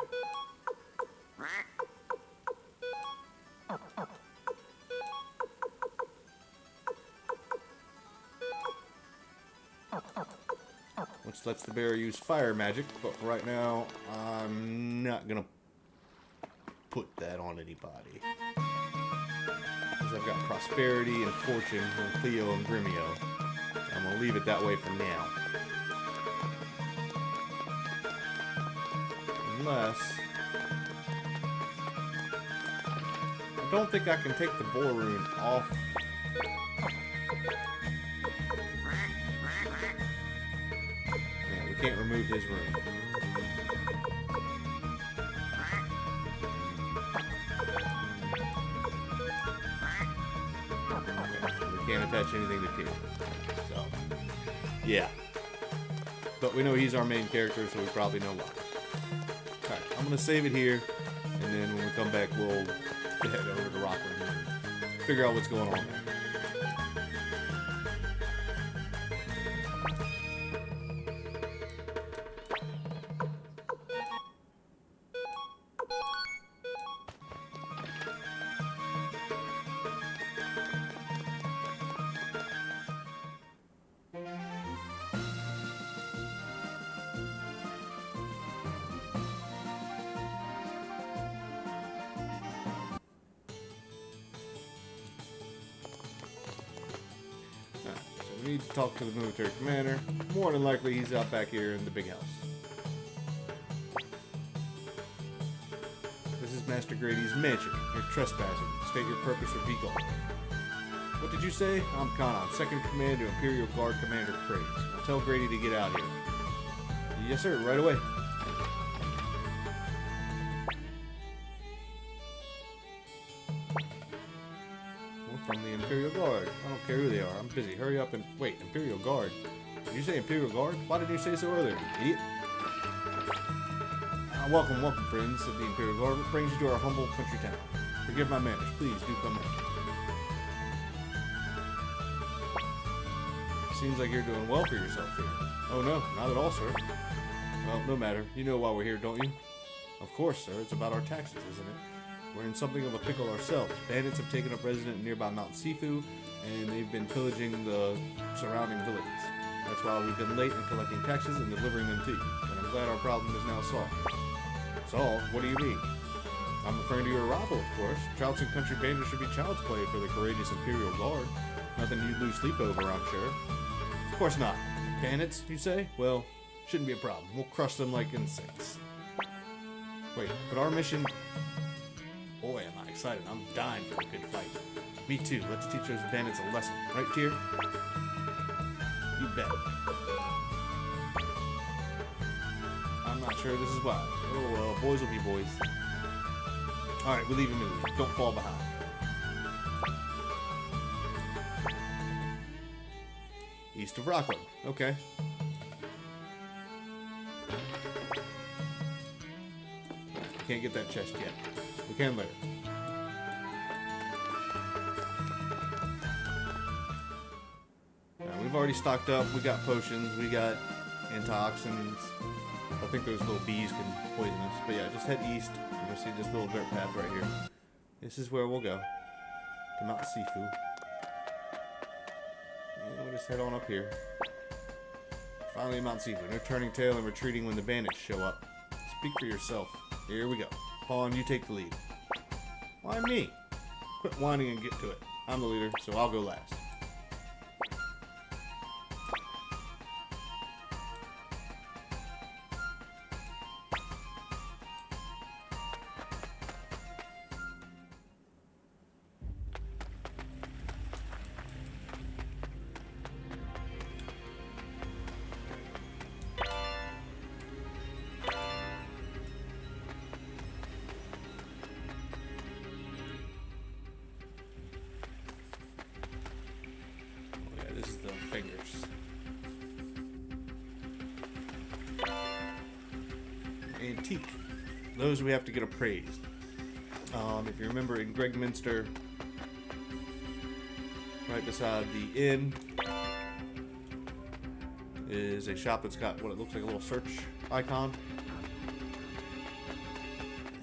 Which lets the bear use fire magic, but for right now, I'm not gonna put that on anybody. Because I've got prosperity and fortune from Cleo and Gremio. I'm gonna leave it that way for now. Unless... I don't think I can take the boar rune off. Yeah, we can't remove his rune. Okay, we can't attach anything to T. So, yeah. But we know he's our main character, so we probably know why. Alright, I'm going to save it here, and then when we come back, we'll head over to Rockland and figure out what's going on there. We need to talk to the military commander. More than likely, he's out back here in the big house. This is Master Grady's mansion. You're trespassing. State your purpose or be gone. What did you say? I'm Kanan, second in command to Imperial Guard Commander Craze. Now tell Grady to get out here. Yes, sir. Right away. From the Imperial Guard. I don't care who they are. I'm busy. Hurry up and... Wait, Imperial Guard? Did you say Imperial Guard? Why didn't you say so earlier, you idiot? Welcome, friends of the Imperial Guard. What brings you to our humble country town? Forgive my manners. Please do come in. Seems like you're doing well for yourself here. Oh no, not at all, sir. Well, no matter. You know why we're here, don't you? Of course, sir. It's about our taxes, isn't it? We're in something of a pickle ourselves. Bandits have taken up residence in nearby Mount Sifu, and they've been pillaging the surrounding villages. That's why we've been late in collecting taxes and delivering them to you. But I'm glad our problem is now solved. Solved? What do you mean? I'm referring to your arrival, of course. Trouncing country bandits should be child's play for the courageous Imperial Guard. Nothing you'd lose sleep over, I'm sure. Of course not. Bandits, you say? Well, shouldn't be a problem. We'll crush them like insects. Wait, but our mission... Boy, am I excited. I'm dying for a good fight. Me too. Let's teach those bandits a lesson. Right, Tyr? You bet. I'm not sure this is why. Oh, well, boys will be boys. Alright, we leave him in the lead. Don't fall behind. East of Rockland. Okay. Can't get that chest yet. We can later. We've already stocked up. We got potions. We got antioxidants. I think those little bees can poison us. But yeah, just head east. You'll see this little dirt path right here. This is where we'll go. To Mount Sifu. And we'll just head on up here. Finally, Mount Sifu. No turning tail and retreating when the bandits show up. Speak for yourself. Here we go. Pawn, you take the lead. Why me? Quit whining and get to it. I'm the leader, so I'll go last. Antique. Those we have to get appraised. If you remember in Gregminster, right beside the inn, is a shop that's got what it looks like a little search icon.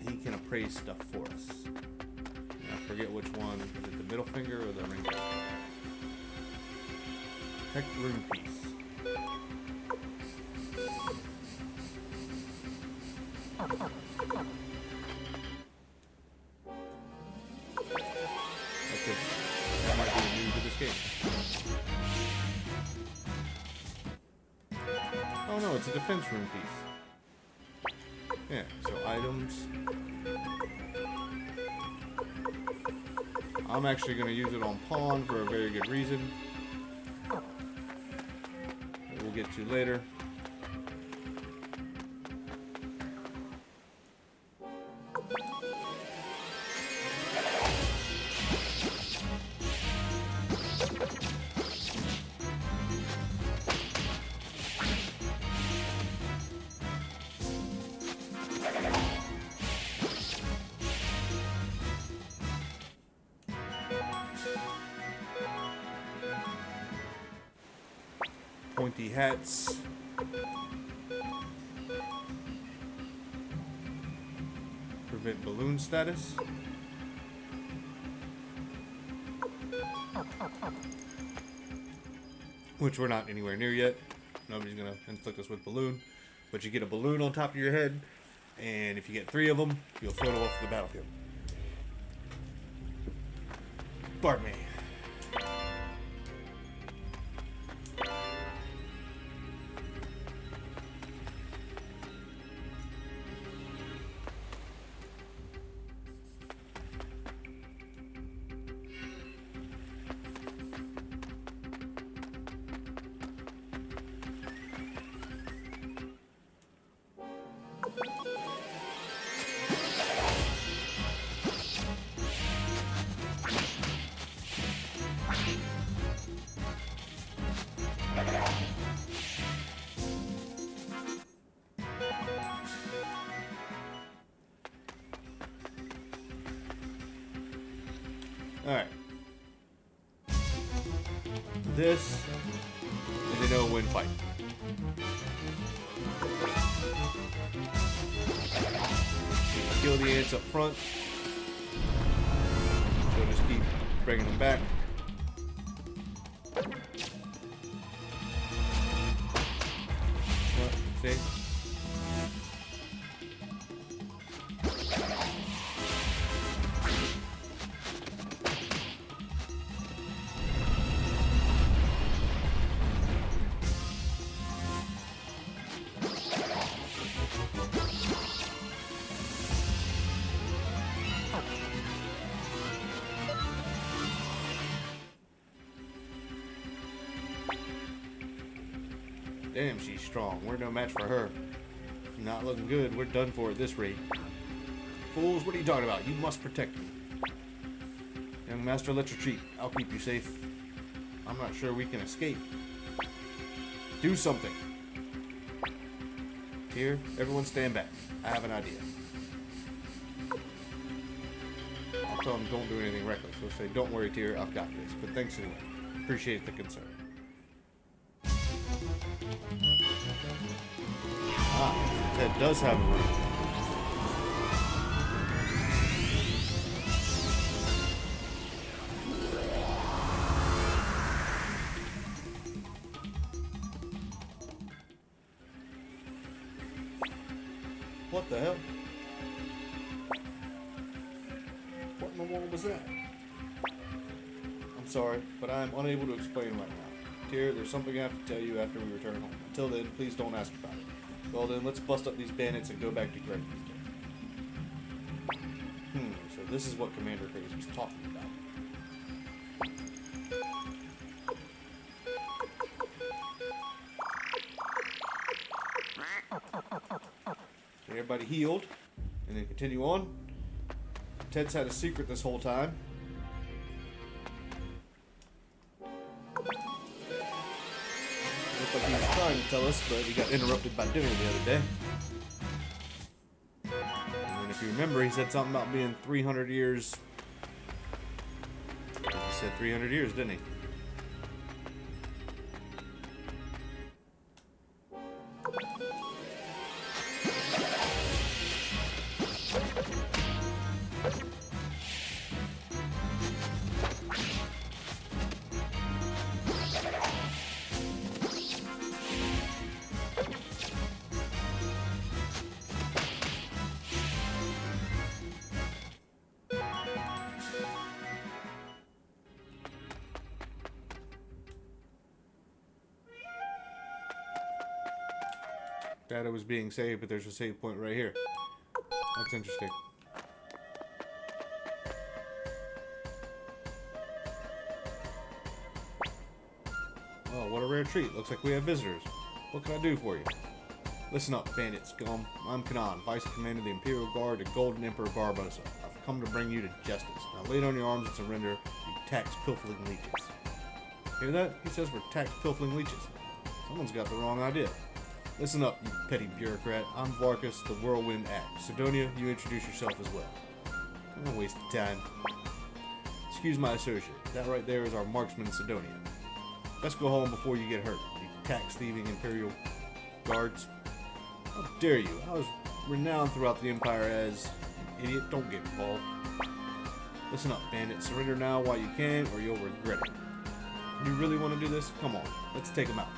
He can appraise stuff for us. I forget which one. Is it the middle finger or the ring finger? Tech room piece. That might be new to this game. Oh no, it's a defense room piece. Yeah, so items. I'm actually going to use it on pawn for a very good reason. That we'll get to later. Pointy hats. Prevent balloon status. Which we're not anywhere near yet. Nobody's gonna inflict us with balloon. But you get a balloon on top of your head, and if you get 3 of them, you'll float off the battlefield. Pardon me. Alright. This is a no-win fight. Kill the ants up front. So just keep bringing them back. See? Damn, she's strong. We're no match for her. Not looking good. We're done for at this rate. Fools, what are you talking about? You must protect me. Young master, let's retreat. I'll keep you safe. I'm not sure we can escape. Do something. Here, everyone stand back. I have an idea. I'll tell them don't do anything reckless. They'll say, don't worry, Tyr, I've got this. But thanks anyway. Appreciate the concern. Ah, that does have a room. What the hell? What in the world was that? I'm sorry, but I am unable to explain right now. Tyr, there's something I have to tell you after we return home. Until then, please don't ask about it. Well then, let's bust up these bandits and go back to Greg's. So this is what Commander Craze was talking about. Get everybody healed, and then continue on. Ted's had a secret this whole time. Looked like he was trying to tell us, but he got interrupted by dinner the other day. And if you remember, he said something about being 300 years. He said 300 years, didn't he? Data was being saved, but there's a save point right here. That's interesting. Oh, what a rare treat. Looks like we have visitors. What can I do for you? Listen up, bandit scum. I'm Kanan, Vice Commander of the Imperial Guard to Golden Emperor Barbosa. I've come to bring you to justice. Now lay down your arms and surrender, you tax pilfering leeches. Hear that? He says we're tax pilfering leeches. Someone's got the wrong idea. Listen up, you petty bureaucrat. I'm Varkas, the Whirlwind Axe. Sidonia, you introduce yourself as well. Don't waste the time. Excuse my associate. That right there is our marksman, Sidonia. Let's go home before you get hurt, you tax-thieving Imperial Guards. How dare you? I was renowned throughout the Empire as... Idiot, don't get involved. Listen up, bandit. Surrender now while you can, or you'll regret it. You really want to do this? Come on. Let's take him out.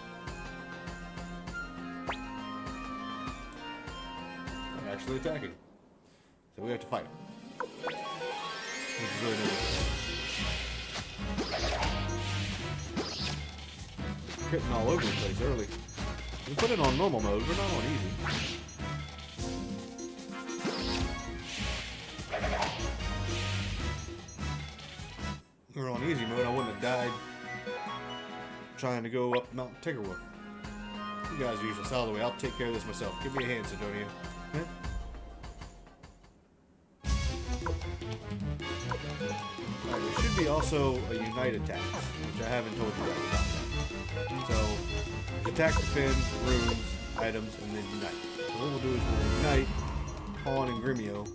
Actually attacking. So we have to fight. Which is really nice. Critting all over the place early. We put it on normal mode, we're not on easy. If we were on easy mode, I wouldn't have died trying to go up Mount Tiggerwolf. You guys are useless. Out of the way, I'll take care of this myself. Give me a hand, Sidonia. Huh? Alright, there should be also a unite attack, which I haven't told you guys about. So, attack, defend, runes, items, and then unite. So what we'll do is we'll unite, Pawn and Gremio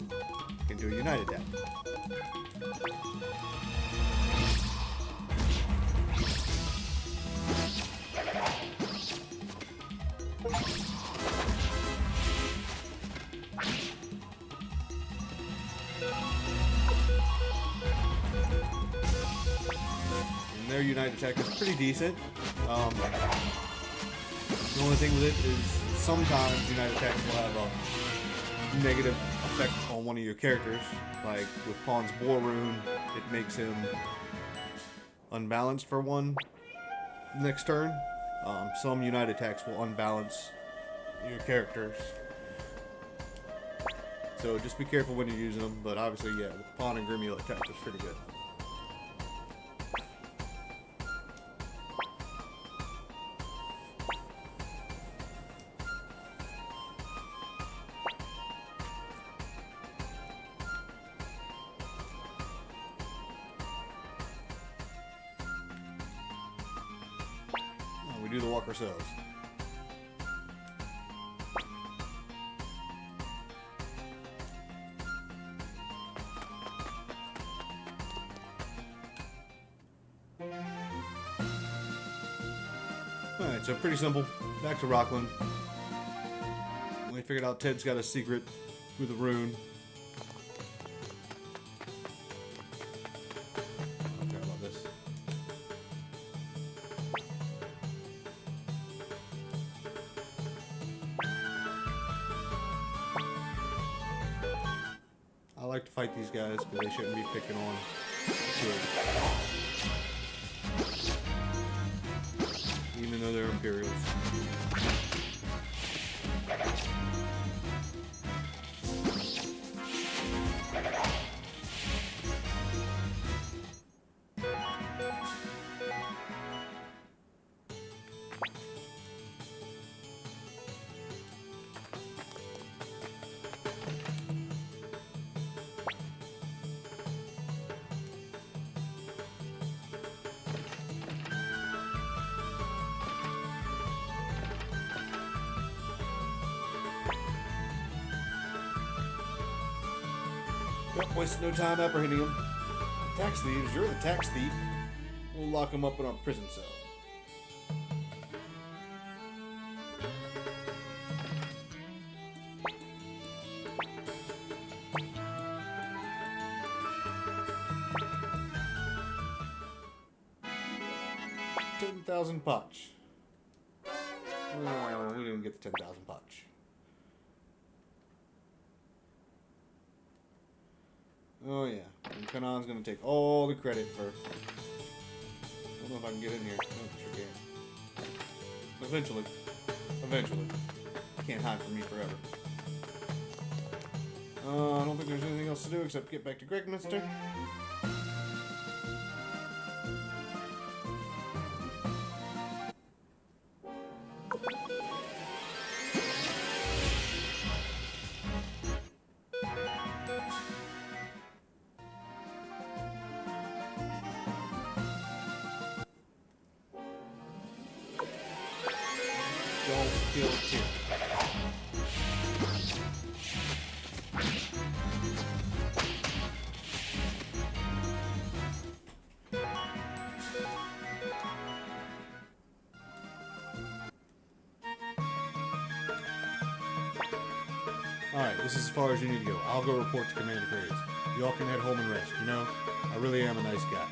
can do a unite attack. Their unite attack is pretty decent. The only thing with it is sometimes unite attacks will have a negative effect on one of your characters. Like with Pawn's Boar Rune, it makes him unbalanced for one next turn. Some unite attacks will unbalance your characters. So just be careful when you're using them, but obviously, yeah, with Pawn and Gremio attacks is pretty good. we do the walk ourselves. Alright, so pretty simple. Back to Rockland. We figured out Ted's got a secret with a rune. I don't care about this. I like to fight these guys because they shouldn't be picking on kids. Even though they're Imperials. Yep, wasted no time apprehending him. Tax thieves, you're the tax thief. We'll lock him up in our prison cell. $10,000 potch. Oh, we didn't get the 10,000 potch. Oh yeah, and Kanan's gonna take all the credit for... I don't know if I can get in here. No, sure can. Eventually. Eventually. Can't hide from me forever. I don't think there's anything else to do except get back to Remastered. Don't kill Tim. Alright, this is as far as you need to go. I'll go report to Commander Graves. You all can head home and rest. You know, I really am a nice guy.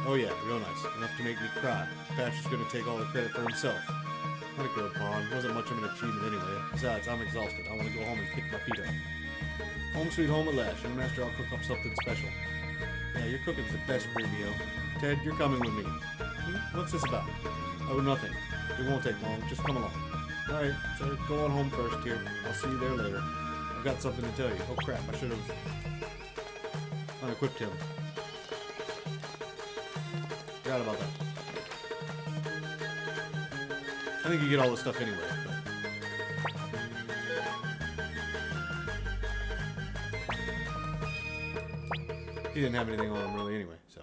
Oh yeah, real nice. Enough to make me cry. Patch is gonna take all the credit for himself. Let it go, Pawn. Wasn't much of an achievement anyway. Besides, I'm exhausted. I want to go home and kick my feet up. Home sweet home at last. Young master, I'll cook up something special. Yeah, your cooking's the best, Premio. Ted, you're coming with me. What's this about? Oh, nothing. It won't take long. Just come along. Alright, so go on home first here. I'll see you there later. I've got something to tell you. Oh crap, I should have unequipped him. Forgot about that. I think you get all this stuff anyway. But he didn't have anything on him really anyway, so.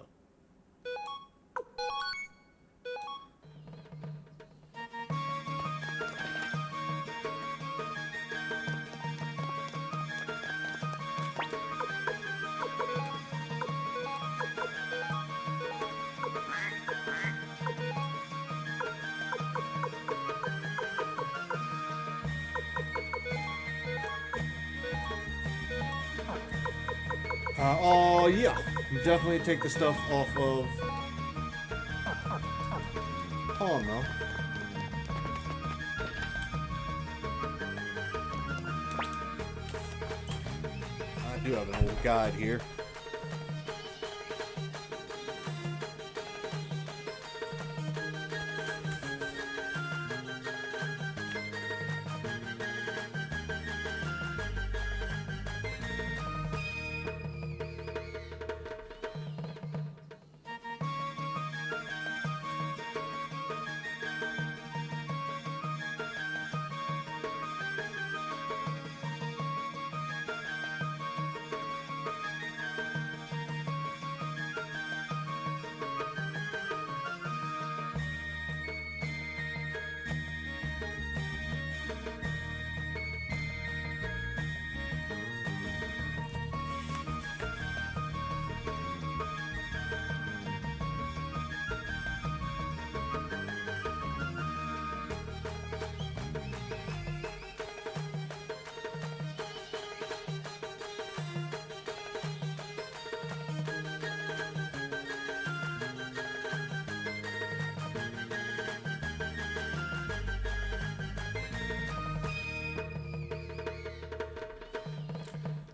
Oh yeah, definitely take the stuff off of Pawn though. I do have an old guide here.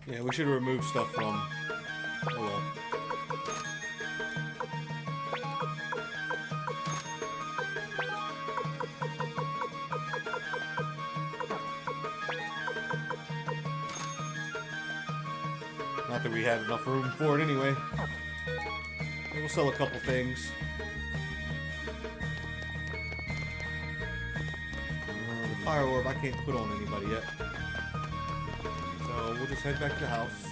Yeah, we should have removed stuff from... Oh well. Not that we had enough room for it anyway. We'll sell a couple things. The fire orb I can't put on anybody yet. So we'll just head back to the house.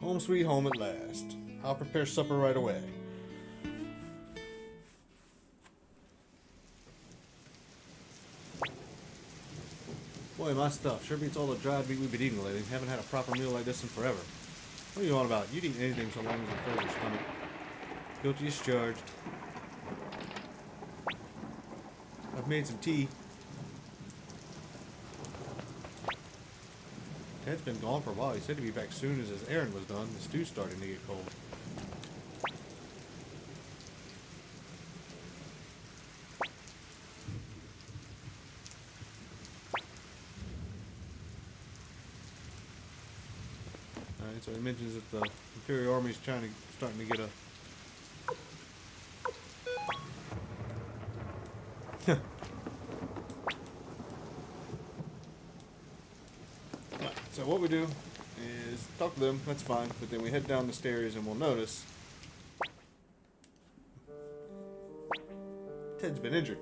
Home sweet home at last. I'll prepare supper right away. Boy, my stuff sure beats all the dried meat we've been eating lately. Haven't had a proper meal like this in forever. What are you on about? You'd eat anything so long as it fills your stomach. Guilty as charged. I've made some tea. Ted's been gone for a while. He said he'd be back soon as his errand was done. The stew's starting to get cold. Alright, so he mentions that the Imperial Army's starting to get a... So what we do is talk to them, that's fine, but then we head down the stairs and we'll notice Ted's been injured.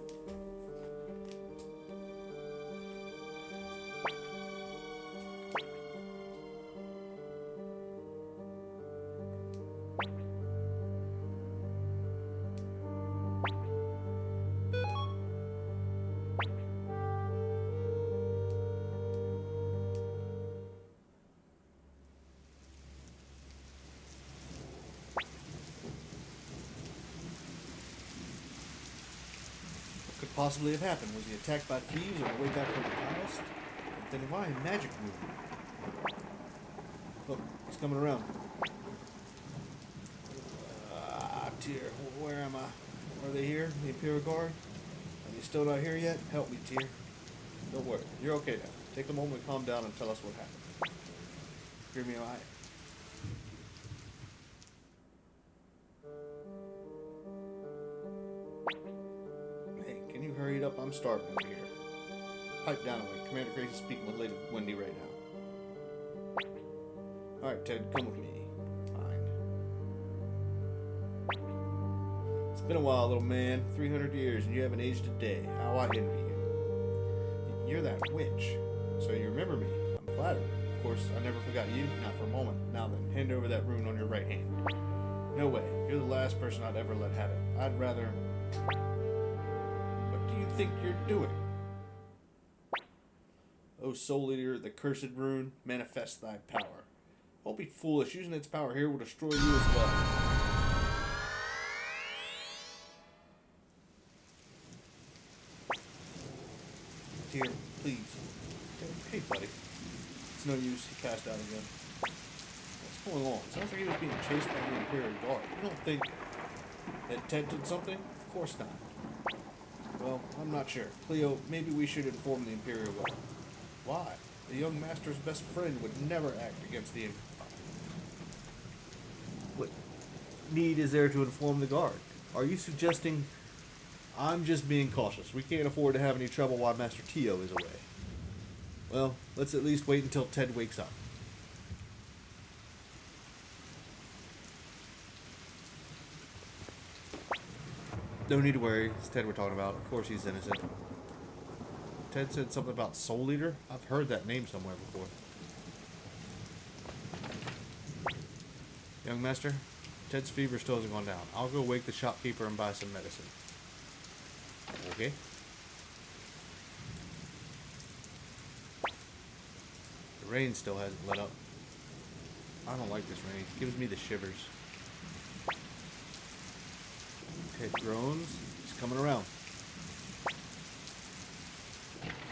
Could possibly have happened? Was he attacked by thieves on the way back from the palace? Then why magic move? Look, he's coming around. Tyr, where am I? Are they here? The Imperial Guard? Are they still not here yet? Help me, Tyr. Don't worry, you're okay now. Take a moment to calm down and tell us what happened. Hear me alright? Hurry it up, I'm starving over here. Pipe down away. Commander Grace is speaking with Lady Wendy right now. Alright, Ted, come with me. Fine. It's been a while, little man. 300 years, and you haven't aged a day. How I envy you. You're that witch. So you remember me. I'm flattered. Of course, I never forgot you, not for a moment. Now then, hand over that rune on your right hand. No way. You're the last person I'd ever let have it. I'd rather... think you're doing? O Soul Eater, the cursed rune, manifest thy power. Don't be foolish. Using its power here will destroy you as well. Dear, please. Hey, buddy. It's no use. He passed out again. What's going on? Sounds like he was being chased by the Imperial Guard. You don't think that Ted did something? Of course not. Well, I'm not sure. Cleo, maybe we should inform the Imperial Guard. Why? The young master's best friend would never act against the Empire. What need is there to inform the guard? Are you suggesting... I'm just being cautious. We can't afford to have any trouble while Master Tio is away. Well, let's at least wait until Ted wakes up. No need to worry. It's Ted we're talking about. Of course he's innocent. Ted said something about Soul Eater. I've heard that name somewhere before. Young master, Ted's fever still hasn't gone down. I'll go wake the shopkeeper and buy some medicine. Okay. The rain still hasn't let up. I don't like this rain. It gives me the shivers. Ted groans. He's coming around.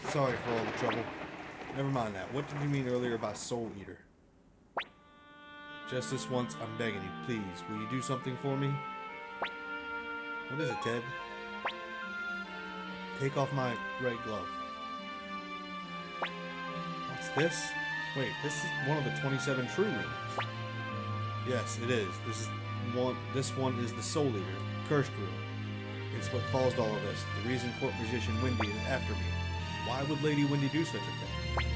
Sorry for all the trouble. Never mind that. What did you mean earlier by Soul Eater? Just this once, I'm begging you. Please, will you do something for me? What is it, Ted? Take off my red glove. It's this? Wait, this is one of the 27 true rooms. Yes, it is. This one is the Soul Eater, Cursed Rune. It's what caused all of this. The reason Court Magician Wendy is after me. Why would Lady Wendy do such a thing?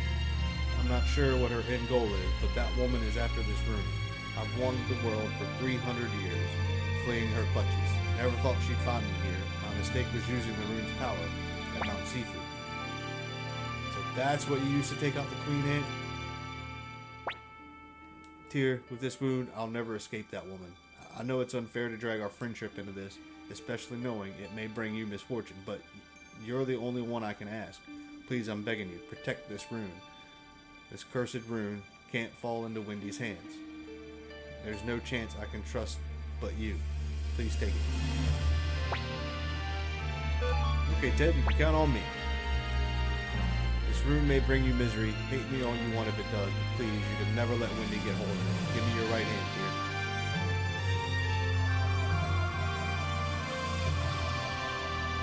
I'm not sure what her end goal is, but that woman is after this rune. I've wandered the world for 300 years, fleeing her clutches. Never thought she'd find me here. My mistake was using the rune's power at Mount Sifu. So that's what you used to take out the Queen Ant? Tear, with this wound, I'll never escape that woman. I know it's unfair to drag our friendship into this, especially knowing it may bring you misfortune, but you're the only one I can ask. Please, I'm begging you, protect this rune. This cursed rune can't fall into Wendy's hands. There's no chance I can trust but you. Please take it. Okay, Ted, you can count on me. This rune may bring you misery. Hate me all you want if it does, but please, you can never let Wendy get hold of it. Give me your right hand here.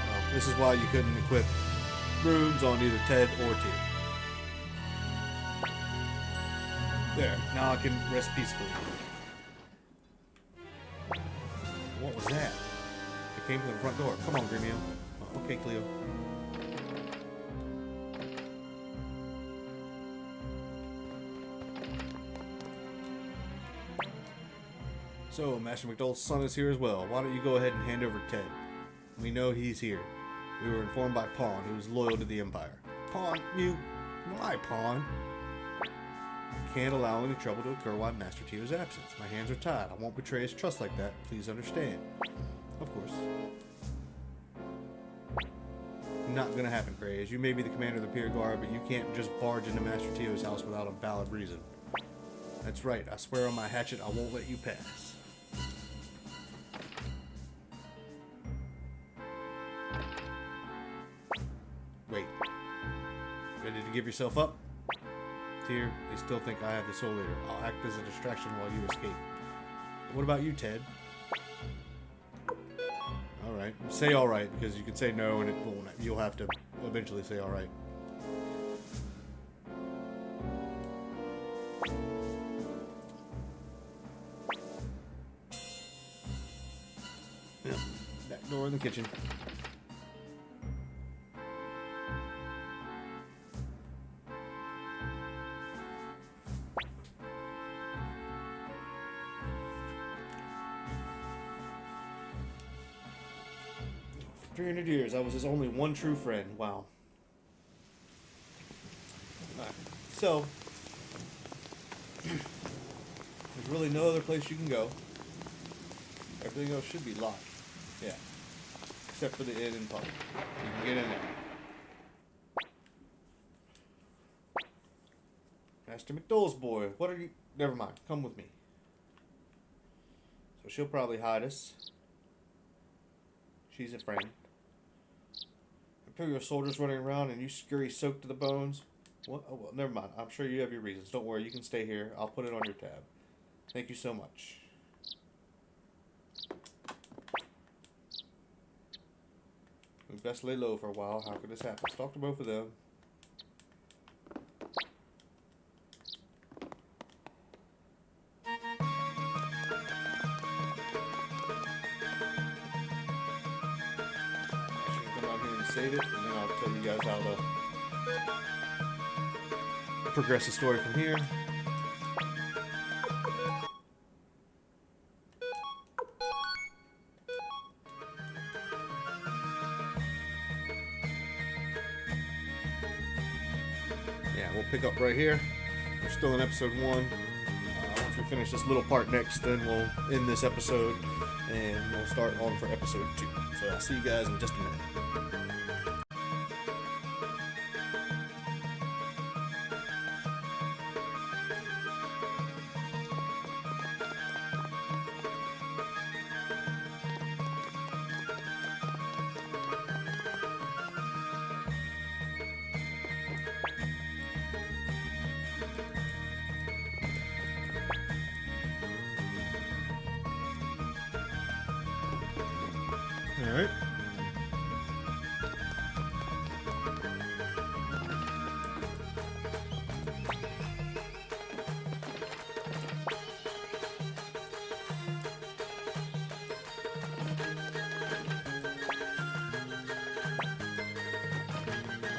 Well, this is why you couldn't equip runes on either Ted or Tear. There, now I can rest peacefully. What was that? It came from the front door. Come on, Gremio. Oh, okay, Cleo. So, Master McDowell's son is here as well. Why don't you go ahead and hand over Ted? We know he's here. We were informed by Pawn, who is loyal to the Empire. Pawn? You? Why, Pawn? I can't allow any trouble to occur while Master Tio's absence. My hands are tied. I won't betray his trust like that. Please understand. Of course. Not gonna happen, Craze. You may be the commander of the Pier Guard, but you can't just barge into Master Tio's house without a valid reason. That's right. I swear on my hatchet I won't let you pass. Wait. Ready to give yourself up? Tear, they still think I have the Soul Eater. I'll act as a distraction while you escape. What about you, Ted? Alright. Say alright, because you can say no and it won't. You'll have to eventually say alright. Yeah. Back door in the kitchen. For 300 years, I was his only one true friend. Wow. Alright, so, there's really no other place you can go. Everything else should be locked. Yeah. Except for the inn and pub. You can get in there. Master McDowell's boy, what are you... Never mind, come with me. So she'll probably hide us. She's a friend. Imperial soldiers running around and you scurry soaked to the bones. What? Oh, well, never mind. I'm sure you have your reasons. Don't worry, you can stay here. I'll put it on your tab. Thank you so much. We best lay low for a while. How could this happen? Talk to both of them. Save it, and then I'll tell you guys how to progress the story from here. Yeah, we'll pick up right here. We're still in episode 1. Once we finish this little part next, then we'll end this episode, and we'll start on for episode 2. So I'll see you guys in just a minute. Alright.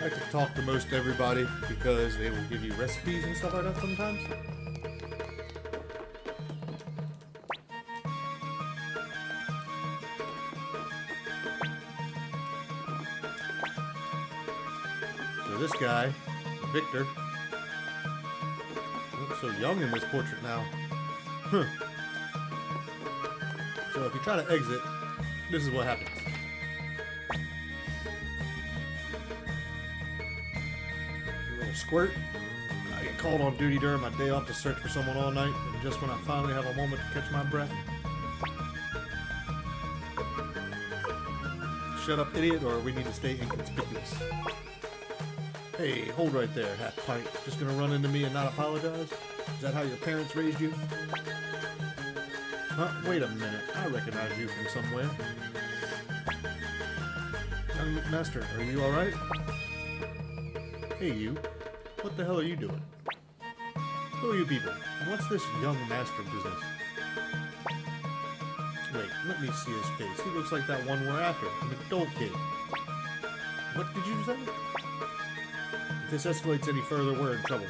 I like to talk to most everybody because they will give you recipes and stuff like that sometimes. So this guy, Victor, looks so young in this portrait now. Huh. So if you try to exit, this is what happens. A little squirt. I get called on duty during my day off to search for someone all night, and just when I finally have a moment to catch my breath. Shut up, idiot, or we need to stay inconspicuous. Hey, hold right there, half pint. Just gonna run into me and not apologize? Is that how your parents raised you? Huh? Wait a minute. I recognize you from somewhere. Young Master, are you alright? Hey, you. What the hell are you doing? Who are you people? And what's this young master business? Wait, let me see his face. He looks like that one we're after, an adult kid. What did you say? If this escalates any further, we're in trouble.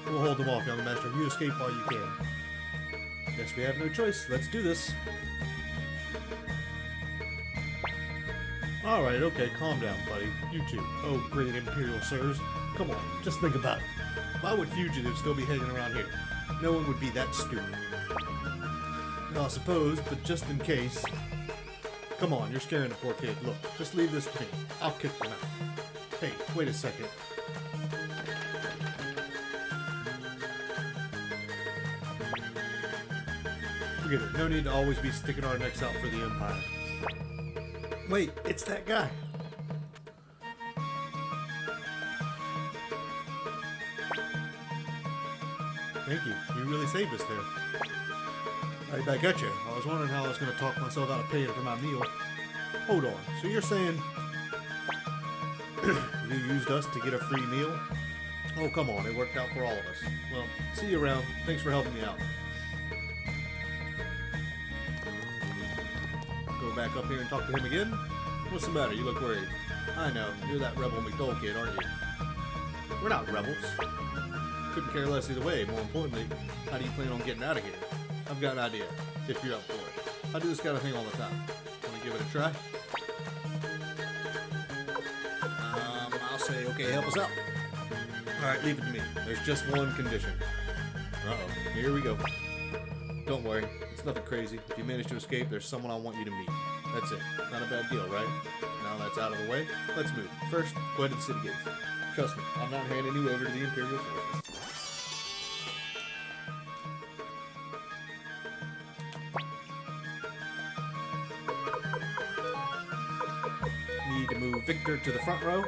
We'll hold them off, young master. You escape while you can. Guess we have no choice. Let's do this. Alright, okay, calm down, buddy. You too. Oh, great Imperial sirs. Come on, just think about it. Why would fugitives still be hanging around here? No one would be that stupid. Now, I suppose, but just in case... Come on, you're scaring the poor kid. Look, just leave this to me. I'll kick them out. Hey, wait a second. Forget it. No need to always be sticking our necks out for the Empire. Wait, it's that guy. Thank you. You really saved us there. Right back at you. I was wondering how I was going to talk myself out of paying for my meal. Hold on. So you're saying you used us to get a free meal? Oh, come on. It worked out for all of us. Well, see you around. Thanks for helping me out. Go back up here and talk to him again? What's the matter? You look worried. I know. You're that rebel McDole kid, aren't you? We're not rebels. Couldn't care less either way. More importantly, how do you plan on getting out of here? I've got an idea, if you're up for it. I do this kind of thing all the time. Want to give it a try? I'll say, okay, help us out. Alright, leave it to me. There's just one condition. Uh-oh, here we go. Don't worry, it's nothing crazy. If you manage to escape, there's someone I want you to meet. That's it. Not a bad deal, right? Now that's out of the way, let's move. First, go ahead to the city gates. Trust me, I'm not handing you over to the Imperial forces. Need to move Victor to the front row.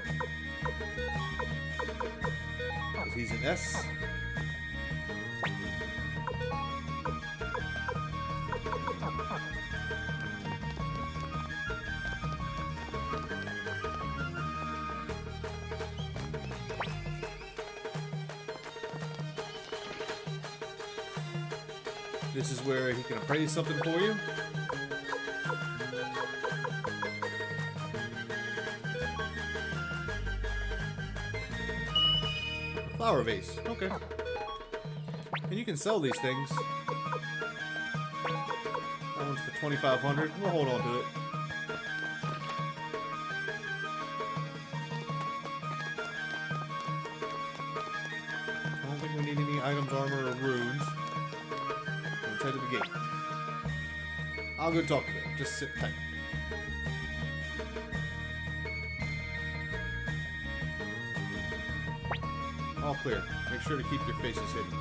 Because he's an S. This is where he can appraise something for you. A flower vase. Okay. And you can sell these things. That one's for $2,500. We'll hold on to it. I don't think we need any items, armor, or runes. Head to the gate. I'll go talk to them. Just sit tight. All clear. Make sure to keep your faces hidden.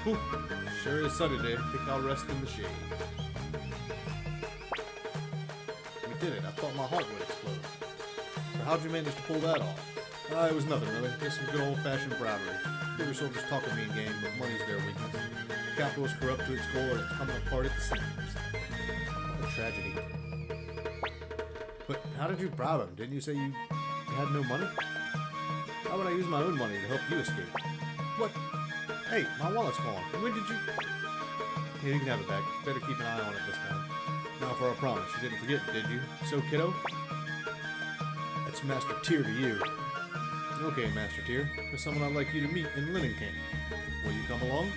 Whew. Sure is sunny today. I think I'll rest in the shade. We did it. I thought my heart would explode. So how'd you manage to pull that off? It was nothing really. Just some good old-fashioned bribery. Every soldiers talk a mean game, but money's their weakness. Capital is corrupt to its core, and it's coming apart at the seams. What a tragedy. But how did you bribe him? Didn't you say you had no money? How would I use my own money to help you escape? What? Hey, my wallet's gone. When did you... Here, you can have it back. Better keep an eye on it this time. Now for our promise. You didn't forget, did you? So, kiddo? That's Master Tier to you. Okay, Master Tier. There's someone I'd like you to meet in Linen Camp. Will you come along?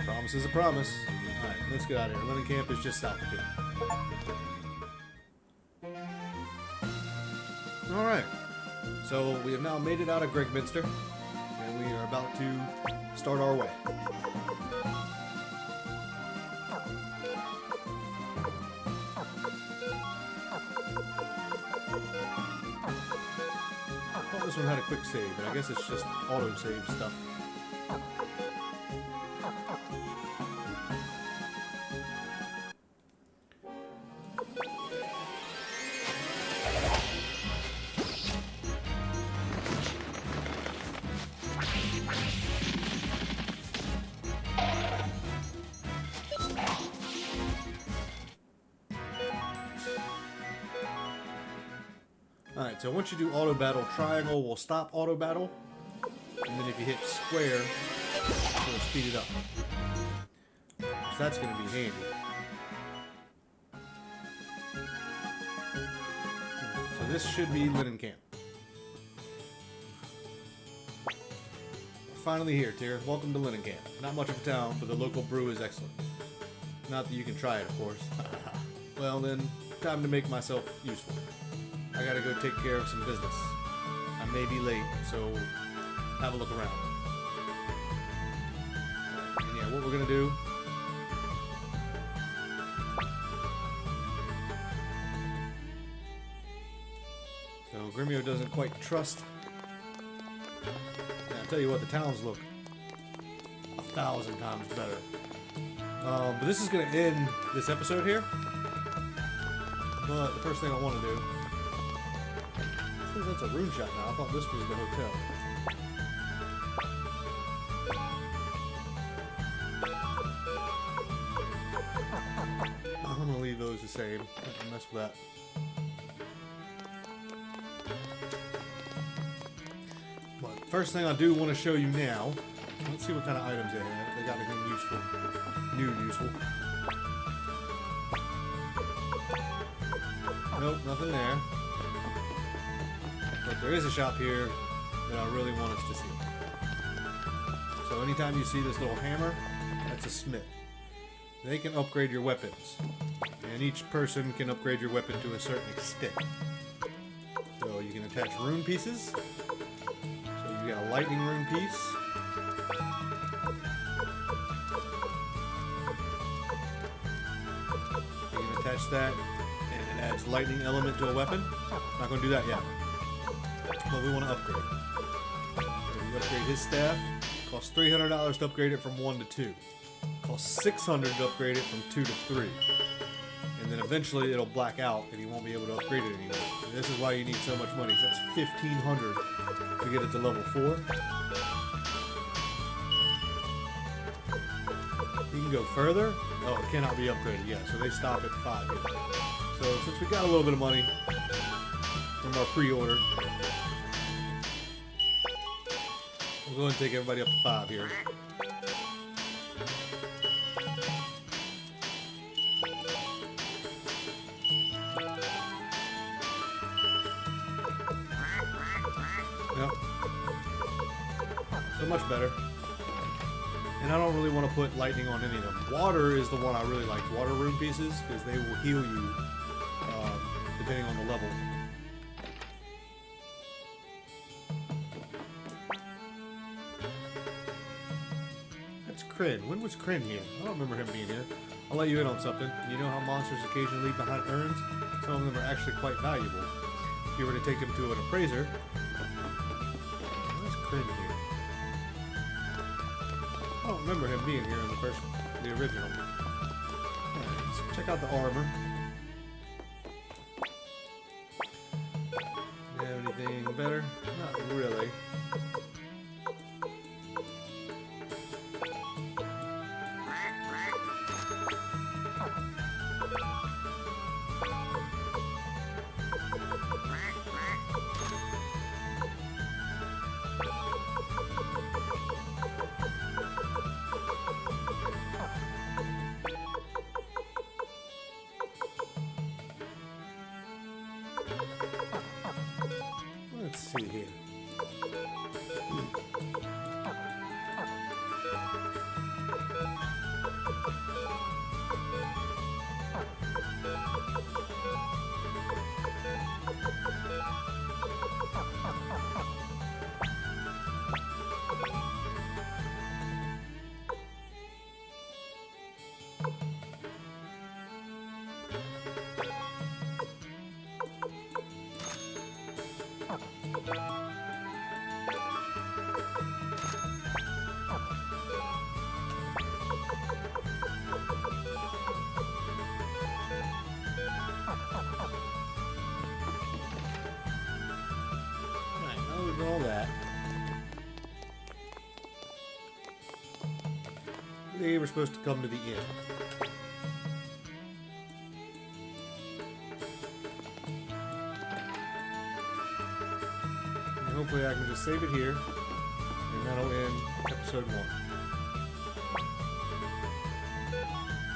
Promise is a promise. Alright, let's get out of here. Linen Camp is just south of here. Alright. So, we have now made it out of Gregminster. And we are about to start our way. I thought this one had a quick save, but I guess it's just auto-save stuff. Alright, so once you do auto battle, triangle will stop auto battle, and then if you hit square, it'll speed it up. So that's going to be handy. So this should be Linen Camp. We're finally here, Tyr. Welcome to Linen Camp. Not much of a town, but the local brew is excellent. Not that you can try it, of course. Well then, time to make myself useful. I gotta go take care of some business. I may be late, so have a look around. And yeah, what we're gonna do... So Gremio doesn't quite trust... Yeah, I'll tell you what, the towns look 1,000 times better. But this is gonna end this episode here. But the first thing I want to do... That's a rune shop now. I thought this was the hotel. I'm gonna leave those the same. Don't mess with that. But first thing I do want to show you now. Let's see what kind of items they have. If they got anything useful. New useful. Nope, nothing there. But there is a shop here that I really want us to see. So anytime you see this little hammer, that's a smith. They can upgrade your weapons. And each person can upgrade your weapon to a certain extent. So you can attach rune pieces. So you got a lightning rune piece. You can attach that and it adds lightning element to a weapon. Not going to do that yet. But we want to upgrade. So you upgrade his staff. Costs $300 to upgrade it from 1 to 2. Costs $600 to upgrade it from 2 to 3. And then eventually it'll black out and you won't be able to upgrade it anymore. And this is why you need so much money. So that's $1,500 to get it to level 4. You can go further. Oh, it cannot be upgraded yet. So they stop at 5 here. So since we got a little bit of money from our pre-order, we'll go ahead and take everybody up to 5 here. Yep. So much better. And I don't really want to put lightning on any of them. Water is the one I really like. Water rune pieces, because they will heal you depending on the level. Kryn. When was Kryn here? I don't remember him being here. I'll let you in on something. You know how monsters occasionally leave behind urns? Some of them are actually quite valuable. If you were to take them to an appraiser... Where's Kryn here? I don't remember him being here in the original. Alright, let's check out the armor. Do you have anything better? Not really. They were supposed to come to the end. And hopefully I can just save it here, and that'll end episode 1.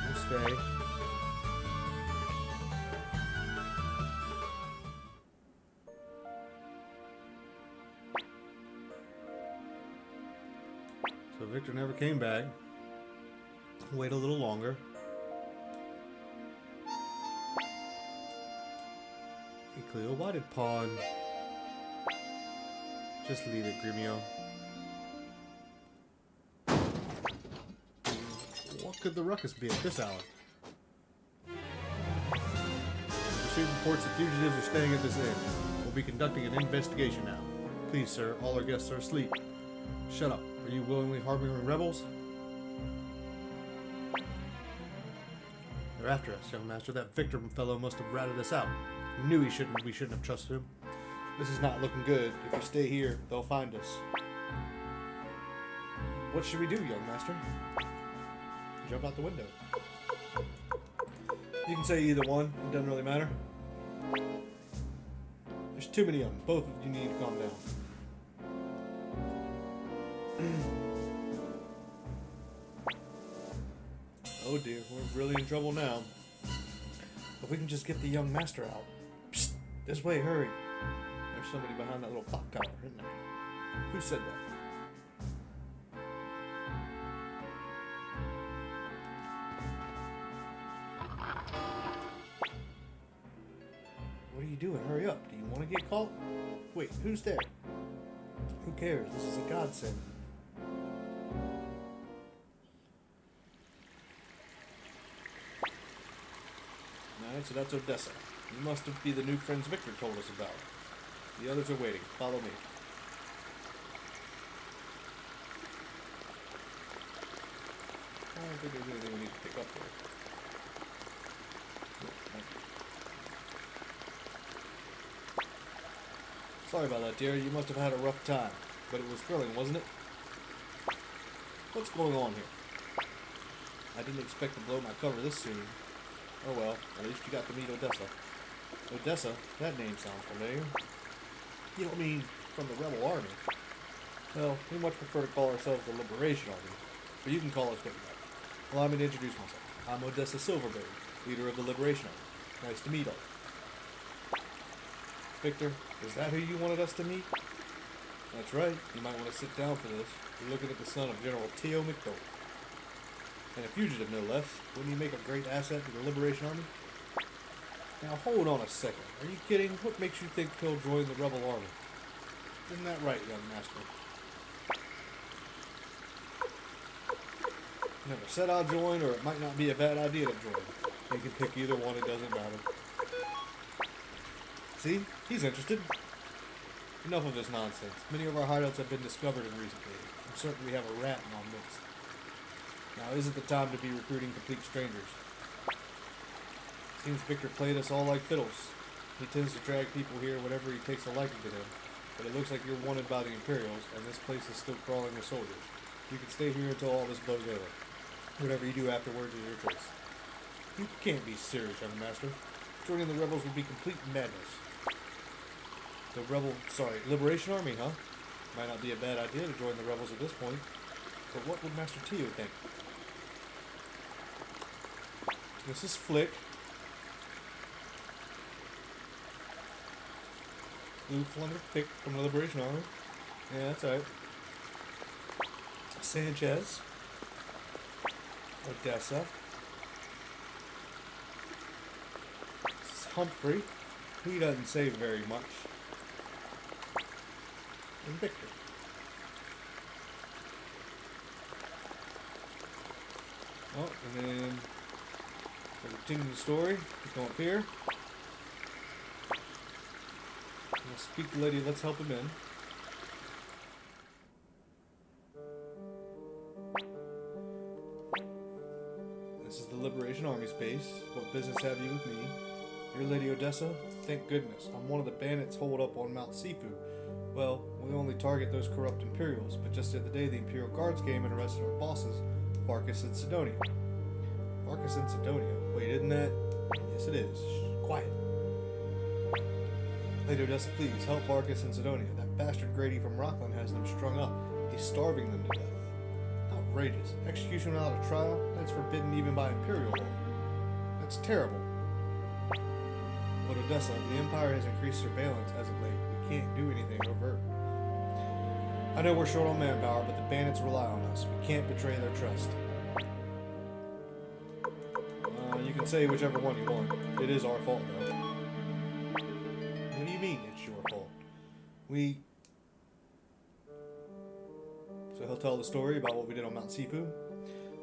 We'll stay. So Victor never came back. Wait a little longer. Hey Cleo, why did Pawn just leave it, Gremio? What could the ruckus be at this hour? Received reports that fugitives are staying at this inn. We'll be conducting an investigation now. Please, sir, all our guests are asleep. Shut up. Are you willingly harboring rebels? They're after us, young master. That Victor fellow must have ratted us out. We knew we shouldn't have trusted him. This is not looking good. If we stay here, they'll find us. What should we do, young master? Jump out the window. You can say either one. It doesn't really matter. There's too many of them. Both of you need to calm down. Oh dear, we're really in trouble now. If we can just get the young master out. Psst, this way, hurry. There's somebody behind that little clock tower, isn't there? Who said that? What are you doing? Hurry up. Do you want to get caught? Wait, who's there? Who cares? This is a godsend. Alright, so that's Odessa. You must be the new friends Victor told us about. The others are waiting. Follow me. I don't think there's anything we need to pick up there. Sorry about that, dear. You must have had a rough time. But it was thrilling, wasn't it? What's going on here? I didn't expect to blow my cover this soon. Oh well, at least you got to meet Odessa. Odessa? That name sounds familiar. You don't mean from the rebel army? Well, we much prefer to call ourselves the Liberation Army, but you can call us what you like. Allow me to introduce myself. I'm Odessa Silverberg, leader of the Liberation Army. Nice to meet all. Victor, is that who you wanted us to meet? That's right. You might want to sit down for this. You're looking at the son of General T.O. McDowell. And a fugitive, no less. Wouldn't he make a great asset to the Liberation Army? Now, hold on a second. Are you kidding? What makes you think he'll join the rebel army? Isn't that right, young master? Never said I'll join, or it might not be a bad idea to join. You can pick either one, it doesn't matter. See? He's interested. Enough of this nonsense. Many of our hideouts have been discovered in recent days. I'm certain we have a rat in our midst. Now isn't the time to be recruiting complete strangers. Seems Victor played us all like fiddles. He tends to drag people here whenever he takes a liking to them. But it looks like you're wanted by the Imperials, and this place is still crawling with soldiers. You can stay here until all this blows over. Whatever you do afterwards is your choice. You can't be serious, young master. Joining the rebels would be complete madness. Liberation Army, huh? Might not be a bad idea to join the rebels at this point. But what would Master Tio think? This is Flick. Blue Flunder Flick from the Liberation Army. Yeah, that's right. Sanchez. Odessa. This is Humphrey. He doesn't say very much. And Victor. Oh, and then we'll continue the story. We come up here. We'll speak to the lady. Let's help him in. This is the Liberation Army's base. What business have you with me? You're Lady Odessa? Thank goodness. I'm one of the bandits holed up on Mount Sifu. Well, we only target those corrupt Imperials, but just the other day the Imperial Guards came and arrested our bosses Barcus and Sidonia. Barcus and Sidonia. Wait, isn't that? Yes, it is. Shh, quiet. Lady Odessa, please help Barcus and Sidonia. That bastard Grady from Rockland has them strung up. He's starving them to death. Outrageous. Execution without a trial? That's forbidden even by Imperial law. That's terrible. But Odessa, the Empire has increased surveillance as of late. We can't do anything overt. I know we're short on manpower, but the bandits rely on us. We can't betray their trust. You can say whichever one you want. It is our fault, though. What do you mean it's your fault? So he'll tell the story about what we did on Mount Sifu?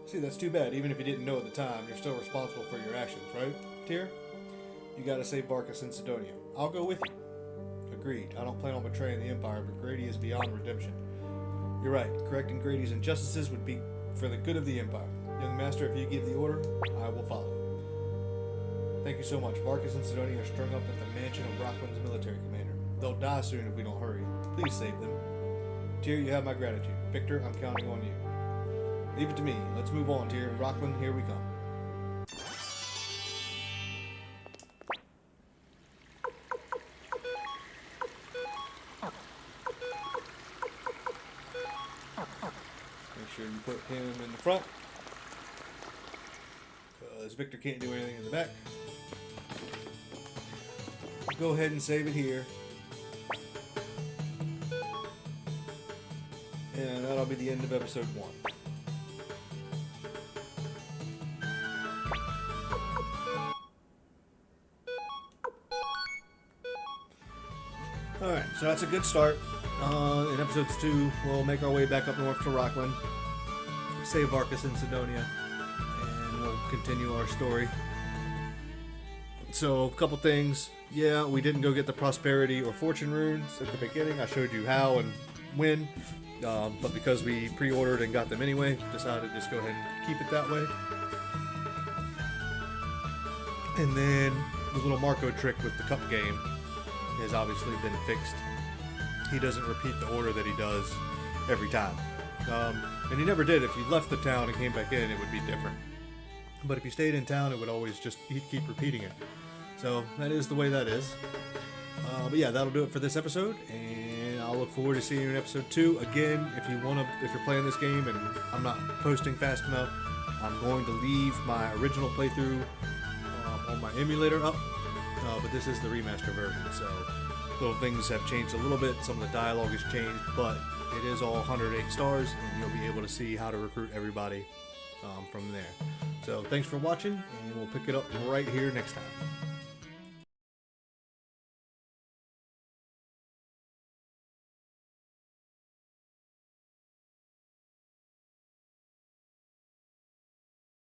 See, that's too bad. Even if you didn't know at the time, you're still responsible for your actions, right, Tyr? You gotta save Barcus and Sidonia. I'll go with you. Agreed. I don't plan on betraying the Empire, but Grady is beyond redemption. You're right. Correcting Grady's injustices would be for the good of the Empire. Young Master, if you give the order, I will follow. Thank you so much. Barcus and Sidonia are strung up at the mansion of Rockland's military commander. They'll die soon if we don't hurry. Please save them. Tyr, you have my gratitude. Victor, I'm counting on you. Leave it to me. Let's move on, Tyr. Rockland, here we come. Make sure you put him in the front, because Victor can't do anything in the back. Go ahead and save it here. And that'll be the end of episode 1. Alright, so that's a good start. In episodes 2, we'll make our way back up north to Rockland, save Barcus and Sidonia, and we'll continue our story. So, a couple things. Yeah, we didn't go get the prosperity or fortune runes at the beginning. I showed you how and when. But because we pre-ordered and got them anyway, decided to just go ahead and keep it that way. And then the little Marco trick with the cup game has obviously been fixed. He doesn't repeat the order that he does every time. And he never did. If you left the town and came back in, it would be different. But if you stayed in town, it would always just, he'd keep repeating it. So that is the way that is. But yeah, that'll do it for this episode, and I'll look forward to seeing you in episode 2. Again, if you're playing this game and I'm not posting fast enough, I'm going to leave my original playthrough on my emulator up, but this is the remaster version, so little things have changed a little bit. Some of the dialogue has changed, but it is all 108 stars, and you'll be able to see how to recruit everybody from there. So thanks for watching, and we'll pick it up right here next time.